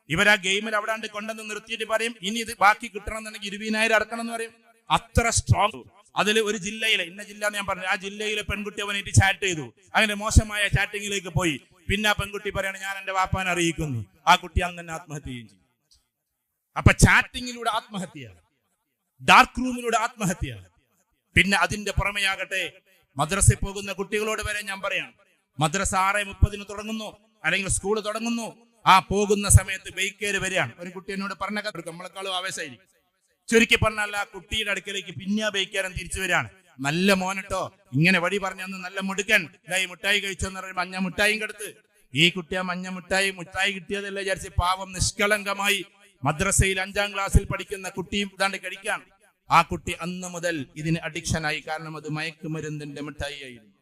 ഇവരാ ഗെയിമിൽ അവിടെ കൊണ്ടുവന്ന് നിർത്തിയിട്ട് പറയും, ഇനി ഇത് ബാക്കി കിട്ടണം എന്നുണ്ടെങ്കിൽ 20,000 അടക്കണം എന്ന് പറയും. അത്ര സ്ട്രോങ്. അതിൽ ഒരു ജില്ലയിലെ, ഇന്ന ജില്ല എന്ന് ഞാൻ പറഞ്ഞു, ആ ജില്ലയിലെ പെൺകുട്ടി അവനായിട്ട് ചാറ്റ് ചെയ്തു. അങ്ങനെ മോശമായ ചാറ്റിങ്ങിലേക്ക് പോയി. പിന്നെ ആ പെൺകുട്ടി പറയാണ്, ഞാൻ എന്റെ വാപ്പാനെ അറിയിക്കുന്നു. ആ കുട്ടി അന്ന് തന്നെ ആത്മഹത്യ ചെയ്യും. അപ്പൊ ചാറ്റിങ്ങിലൂടെ ആത്മഹത്യ, ഡാർക്ക് റൂമിലൂടെ ആത്മഹത്യ. പിന്നെ അതിന്റെ പുറമെയാകട്ടെ മദ്രസയിൽ പോകുന്ന കുട്ടികളോട് വരെ ഞാൻ പറയാം, മദ്രസ 6:30 തുടങ്ങുന്നു, അല്ലെങ്കിൽ സ്കൂൾ തുടങ്ങുന്നു. ആ പോകുന്ന സമയത്ത് ബൈക്കേര് വരികയാണ്. ഒരു കുട്ടി എന്നോട് പറഞ്ഞ കഥ നമ്മളെക്കാളും ആവേശമായിരിക്കും. ചുരുക്കി പറഞ്ഞാൽ ആ കുട്ടിയുടെ അടുക്കലേക്ക് പിന്നെ ബൈക്കാരൻ തിരിച്ചു വരികയാണ്. നല്ല മോനട്ടോ, ഇങ്ങനെ വഴി പറഞ്ഞന്ന് നല്ല മുടുക്കൻ, ഈ മുട്ടായി കഴിച്ചെന്ന് പറയുമ്പോൾ മഞ്ഞ മുട്ടായും കെടുത്ത്. ഈ കുട്ടി ആ മഞ്ഞ മുട്ടായി കിട്ടിയതല്ല വിചാരിച്ച് പാവം നിഷ്കളങ്കമായി മദ്രസയിൽ 5ാം ക്ലാസ്സിൽ പഠിക്കുന്ന കുട്ടിയും ഇതാണ്ട് കഴിക്കാൻ. ആ കുട്ടി അന്ന് മുതൽ ഇതിന് അഡിക്ഷനായി. കാരണം അത് മയക്കുമരുന്നിന്റെ മിഠായി ആയിരുന്നു.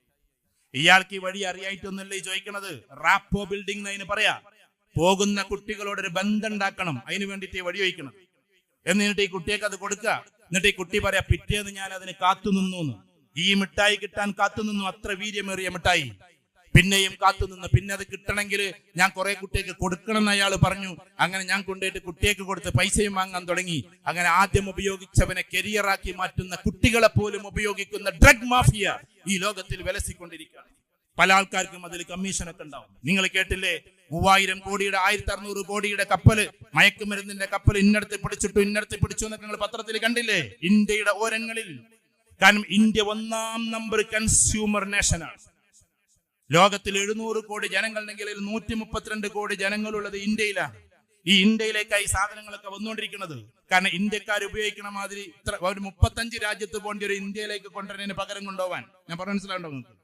ഇയാൾക്ക് ഈ വഴി അറിയായിട്ടൊന്നുമല്ല ഈ ചോദിക്കണത്. റാപ്പോ ബിൽഡിംഗ് അതിന് പറയാ. പോകുന്ന കുട്ടികളോടൊരു ബന്ധം ഉണ്ടാക്കണം, അതിന് വേണ്ടിയിട്ട് വഴി വയ്ക്കണം. എന്നിട്ട് ഈ കുട്ടിയൊക്കെ അത് കൊടുക്കുക. എന്നിട്ട് ഈ കുട്ടി പറയാ, പിറ്റേന്ന് ഞാൻ അതിന് കാത്തുനിന്നു. ഈ മിഠായി കിട്ടാൻ കാത്തുനിന്നു. അത്ര വീര്യമേറിയ മിഠായി. പിന്നെയും കാത്തുനിന്ന്. പിന്നെ അത് കിട്ടണമെങ്കിൽ ഞാൻ കുറെ കുട്ടിക്ക് കൊടുക്കണം എന്ന് അയാൾ പറഞ്ഞു. അങ്ങനെ ഞാൻ കൊണ്ടുപോയിട്ട് കുട്ടിയേക്ക് കൊടുത്ത് പൈസയും വാങ്ങാൻ തുടങ്ങി. അങ്ങനെ ആദ്യം ഉപയോഗിച്ചവനെ കരിയറാക്കി മാറ്റുന്ന, കുട്ടികളെ പോലും ഉപയോഗിക്കുന്ന ഡ്രഗ് മാഫിയ ഈ ലോകത്തിൽ വിലസിക്കൊണ്ടിരിക്കുകയാണ്. പല ആൾക്കാർക്കും അതിൽ കമ്മീഷനൊക്കെ ഉണ്ടാവും. നിങ്ങൾ കേട്ടില്ലേ, 3000 കോടിയുടെ 1600 കോടിയുടെ കപ്പല്, മയക്കുമരുന്നിന്റെ കപ്പൽ ഇന്നടത്ത് പിടിച്ചു എന്നൊക്കെ നിങ്ങൾ പത്രത്തിൽ കണ്ടില്ലേ? ഇന്ത്യയുടെ ഓരങ്ങളിൽ. കാരണം ഇന്ത്യ 1ാം നമ്പർ കൺസ്യൂമർ നേഷനാണ്. ലോകത്തിൽ 700 കോടി ജനങ്ങളുണ്ടെങ്കിൽ 132 കോടി ജനങ്ങളുള്ളത് ഇന്ത്യയിലാണ്. ഈ ഇന്ത്യയിലേക്കായി സാധനങ്ങളൊക്കെ വന്നുകൊണ്ടിരിക്കുന്നത്. കാരണം ഇന്ത്യക്കാർ ഉപയോഗിക്കണ മാതിരി ഒരു 35 രാജ്യത്ത് പോകേണ്ട ഒരു ഇന്ത്യയിലേക്ക് കൊണ്ടുവരുന്നതിന് പകരം കൊണ്ടുപോകാൻ. ഞാൻ പറഞ്ഞ മനസ്സിലാവുണ്ടോ നിങ്ങൾക്ക്?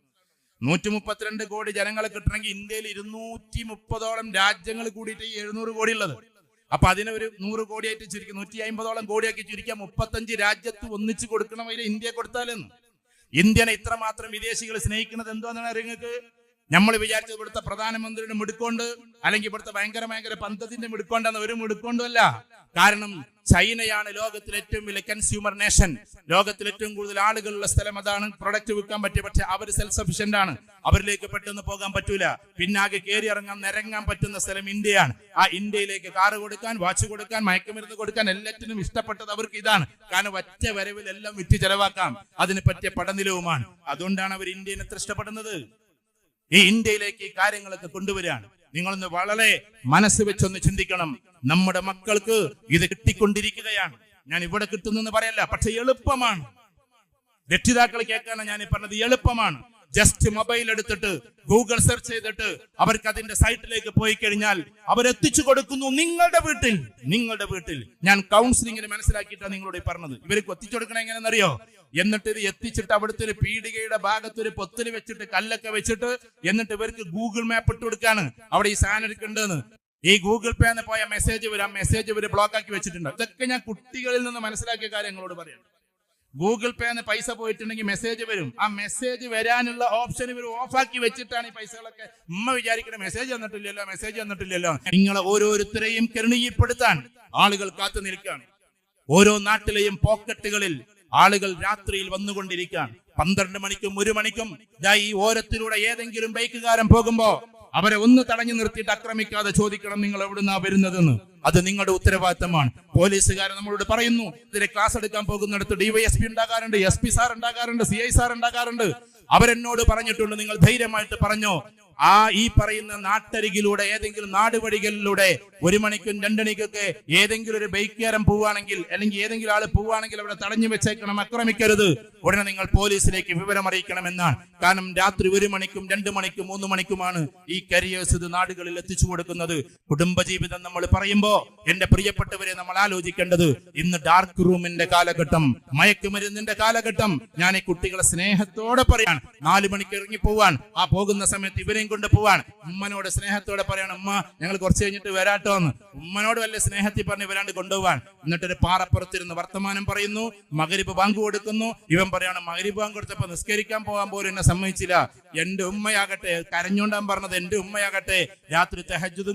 132 കോടി ജനങ്ങളെ കിട്ടണമെങ്കിൽ ഇന്ത്യയിൽ 230ഓളം രാജ്യങ്ങൾ കൂടിയിട്ട് 700 കോടി ഉള്ളത്. അപ്പൊ അതിനെ ഒരു 100 കോടിയായിട്ട് ചുരുക്കി 150ഓളം കോടിയാക്കി ചുരുക്കാൻ 35 രാജ്യത്ത് ഒന്നിച്ച് കൊടുക്കണം. അതിൽ ഇന്ത്യ കൊടുത്താലെന്ന്. ഇന്ത്യനെ ഇത്രമാത്രം വിദേശികൾ സ്നേഹിക്കുന്നത് എന്താണെന്ന് നിങ്ങൾക്ക്? നമ്മൾ വിചാരിച്ചത് ഇവിടുത്തെ പ്രധാനമന്ത്രിയുടെ മിടുക്കൊണ്ട്, അല്ലെങ്കിൽ ഇവിടുത്തെ ഭയങ്കര പന്തത്തിന്റെ മിടുക്കൊണ്ടെന്ന്. ഒരു മിടുക്കൊണ്ടുമല്ല. കാരണം ചൈനയാണ് ലോകത്തിലെ ഏറ്റവും വലിയ കൺസ്യൂമർ നേഷൻ. ലോകത്തിൽ ഏറ്റവും കൂടുതൽ ആളുകളുള്ള സ്ഥലം അതാണ്. പ്രൊഡക്റ്റ് വിൽക്കാൻ പറ്റിയ, പക്ഷെ അവർ സെൽഫ് സഫിഷ്യന്റ് ആണ്. അവരിലേക്ക് പെട്ടെന്ന് പോകാൻ പറ്റൂല. പിന്നാകെ കയറി നിരങ്ങാൻ പറ്റുന്ന സ്ഥലം ഇന്ത്യയാണ്. ആ ഇന്ത്യയിലേക്ക് കാറ് കൊടുക്കാൻ, വാച്ച് കൊടുക്കാൻ, മയക്കുമരുന്ന് കൊടുക്കാൻ, എല്ലാറ്റിനും ഇഷ്ടപ്പെട്ടത് അവർക്ക് ഇതാണ്. കാരണം ഒറ്റ വരവിൽ എല്ലാം വിറ്റ് ചെലവാക്കാം. അതിന് പറ്റിയ പടനിലവുമാണ്. അതുകൊണ്ടാണ് അവർ ഇന്ത്യനെ എത്ര ഇഷ്ടപ്പെടുന്നത്. ഈ ഇന്ത്യയിലേക്ക് ഈ കാര്യങ്ങളൊക്കെ കൊണ്ടുവരികയാണ്. നിങ്ങളൊന്ന് വളരെ മനസ്സ് വെച്ചൊന്ന് ചിന്തിക്കണം. നമ്മുടെ മക്കൾക്ക് ഇത് കിട്ടിക്കൊണ്ടിരിക്കുകയാണ്. ഞാൻ ഇവിടെ കിട്ടുന്നെന്ന് പറയല്ല, പക്ഷെ എളുപ്പമാണ്. രക്ഷിതാക്കൾ കേൾക്കാനാണ് ഞാൻ പറഞ്ഞത്. എളുപ്പമാണ്. ജസ്റ്റ് മൊബൈൽ എടുത്തിട്ട് ഗൂഗിൾ സെർച്ച് ചെയ്തിട്ട് അവർക്ക് അതിന്റെ സൈറ്റിലേക്ക് പോയി കഴിഞ്ഞാൽ അവരെത്തിച്ചു കൊടുക്കുന്നു നിങ്ങളുടെ വീട്ടിൽ. ഞാൻ കൗൺസിലിങ്ങിന് മനസ്സിലാക്കിയിട്ടാണ് നിങ്ങളോട് പറഞ്ഞത്. ഇവർക്ക് എത്തിച്ചു കൊടുക്കണം എങ്ങനെയെന്നറിയോ? എന്നിട്ട് ഇത് എത്തിച്ചിട്ട് അവിടുത്തെ ഒരു പീടികയുടെ ഭാഗത്ത് ഒരു പൊത്തിൽ വെച്ചിട്ട് കല്ലൊക്കെ വെച്ചിട്ട് എന്നിട്ട് ഇവർക്ക് ഗൂഗിൾ മാപ്പ് ഇട്ട് കൊടുക്കാണ് അവിടെ ഈ സാധനം എടുക്കേണ്ടതെന്ന്. ഈ ഗൂഗിൾ പേ എന്ന് പോയ മെസ്സേജ് വരും, ആ മെസ്സേജ് ഇവര് ബ്ലോക്ക് ആക്കി വെച്ചിട്ടുണ്ട്. ഇതൊക്കെ ഞാൻ കുട്ടികളിൽ നിന്ന് മനസ്സിലാക്കിയ കാര്യങ്ങളോട് പറയാം. ഗൂഗിൾ പേ എന്ന് പൈസ പോയിട്ടുണ്ടെങ്കിൽ മെസ്സേജ് വരും, ആ മെസ്സേജ് വരാനുള്ള ഓപ്ഷൻ ഇവർ ഓഫാക്കി വെച്ചിട്ടാണ് ഈ പൈസകളൊക്കെ. വിചാരിക്കണ മെസ്സേജ് വന്നിട്ടില്ലല്ലോ. നിങ്ങളെ ഓരോരുത്തരെയും കരുണീയപ്പെടുത്താൻ ആളുകൾ കാത്തു നിൽക്കുകയാണ്. ഓരോ നാട്ടിലെയും പോക്കറ്റുകളിൽ ആളുകൾ രാത്രിയിൽ വന്നുകൊണ്ടിരിക്കുകയാണ്. 12 മണിക്കും 1 മണിക്കും ഈ ഓരത്തിലൂടെ ഏതെങ്കിലും ബൈക്കുകാരൻ പോകുമ്പോ അവരെ ഒന്ന് തടഞ്ഞു നിർത്തിയിട്ട് ആക്രമിക്കാതെ ചോദിക്കണം, നിങ്ങൾ എവിടുന്നാ വരുന്നതെന്ന്. അത് നിങ്ങളുടെ ഉത്തരവാദിത്തമാണ്. പോലീസുകാരൻ നമ്മളോട് പറയുന്നു, ഇതിലെ ക്ലാസ് എടുക്കാൻ പോകുന്നിടത്ത് DYSP ഉണ്ടാകാറുണ്ട്, SP സാർ ഉണ്ടാകാറുണ്ട്, CI സാർ ഉണ്ടാകാറുണ്ട്. അവരെന്നോട് പറഞ്ഞിട്ടുണ്ട്, നിങ്ങൾ ധൈര്യമായിട്ട് പറഞ്ഞോ, ഈ പറയുന്ന നാട്ടരികിലൂടെ ഏതെങ്കിലും നാടുവഴികളിലൂടെ 1 മണിക്കും 2 മണിക്കൊക്കെ ഏതെങ്കിലും ഒരു ബൈക്കുകാരൻ പോവുകയാണെങ്കിൽ അല്ലെങ്കിൽ ഏതെങ്കിലും ആള് പോവുകയാണെങ്കിൽ അവിടെ തടഞ്ഞു വെച്ചേക്കണം, ആക്രമിക്കരുത്. ഉടനെ നിങ്ങൾ പോലീസിലേക്ക് വിവരം അറിയിക്കണമെന്നാണ്. കാരണം രാത്രി 1 മണിക്കും 2 മണിക്കും 3 മണിക്കുമാണ് ഈ കരിയേഴ്സ് ഇത് നാടുകളിൽ എത്തിച്ചു കൊടുക്കുന്നത്. കുടുംബജീവിതം നമ്മൾ പറയുമ്പോ എന്റെ പ്രിയപ്പെട്ടവരെ നമ്മൾ ആലോചിക്കേണ്ടത്, ഇന്ന് ഡാർക്ക് റൂമിന്റെ കാലഘട്ടം, മയക്കുമരുന്നിന്റെ കാലഘട്ടം. ഞാൻ ഈ കുട്ടികളെ സ്നേഹത്തോടെ പറയാൻ 4 മണിക്ക് ഇറങ്ങി പോവാൻ, ആ പോകുന്ന സമയത്ത് ഇവരെയും കൊണ്ട് പോവാൻ ഉമ്മനോട് സ്നേഹത്തോടെ പറയണം, ഉമ്മ ഞങ്ങൾ കുറച്ച് കഴിഞ്ഞിട്ട് വരാട്ടോ എന്ന്. ഉമ്മനോട് വല്ല സ്നേഹത്തിൽ പറഞ്ഞ് വരാണ്ട് കൊണ്ടുപോവാൻ. എന്നിട്ടൊരു പാറപ്പുറത്തിരുന്ന് വർത്തമാനം പറയുന്നു, മഗ്‌രിബ് ബാങ്ക് കൊടുക്കുന്നു. ഇവൻ പറയാണ്, മഗ്‌രിബ് ബാങ്ക് കൊടുത്തപ്പോ നിസ്കരിക്കാൻ പോകാൻ പോലും എന്നെ സമ്മതിച്ചില്ല. എന്റെ ഉമ്മയാകട്ടെ, കരഞ്ഞോണ്ടാൻ പറഞ്ഞത്, എന്റെ ഉമ്മയാകട്ടെ രാത്രി തഹജ്ജുദും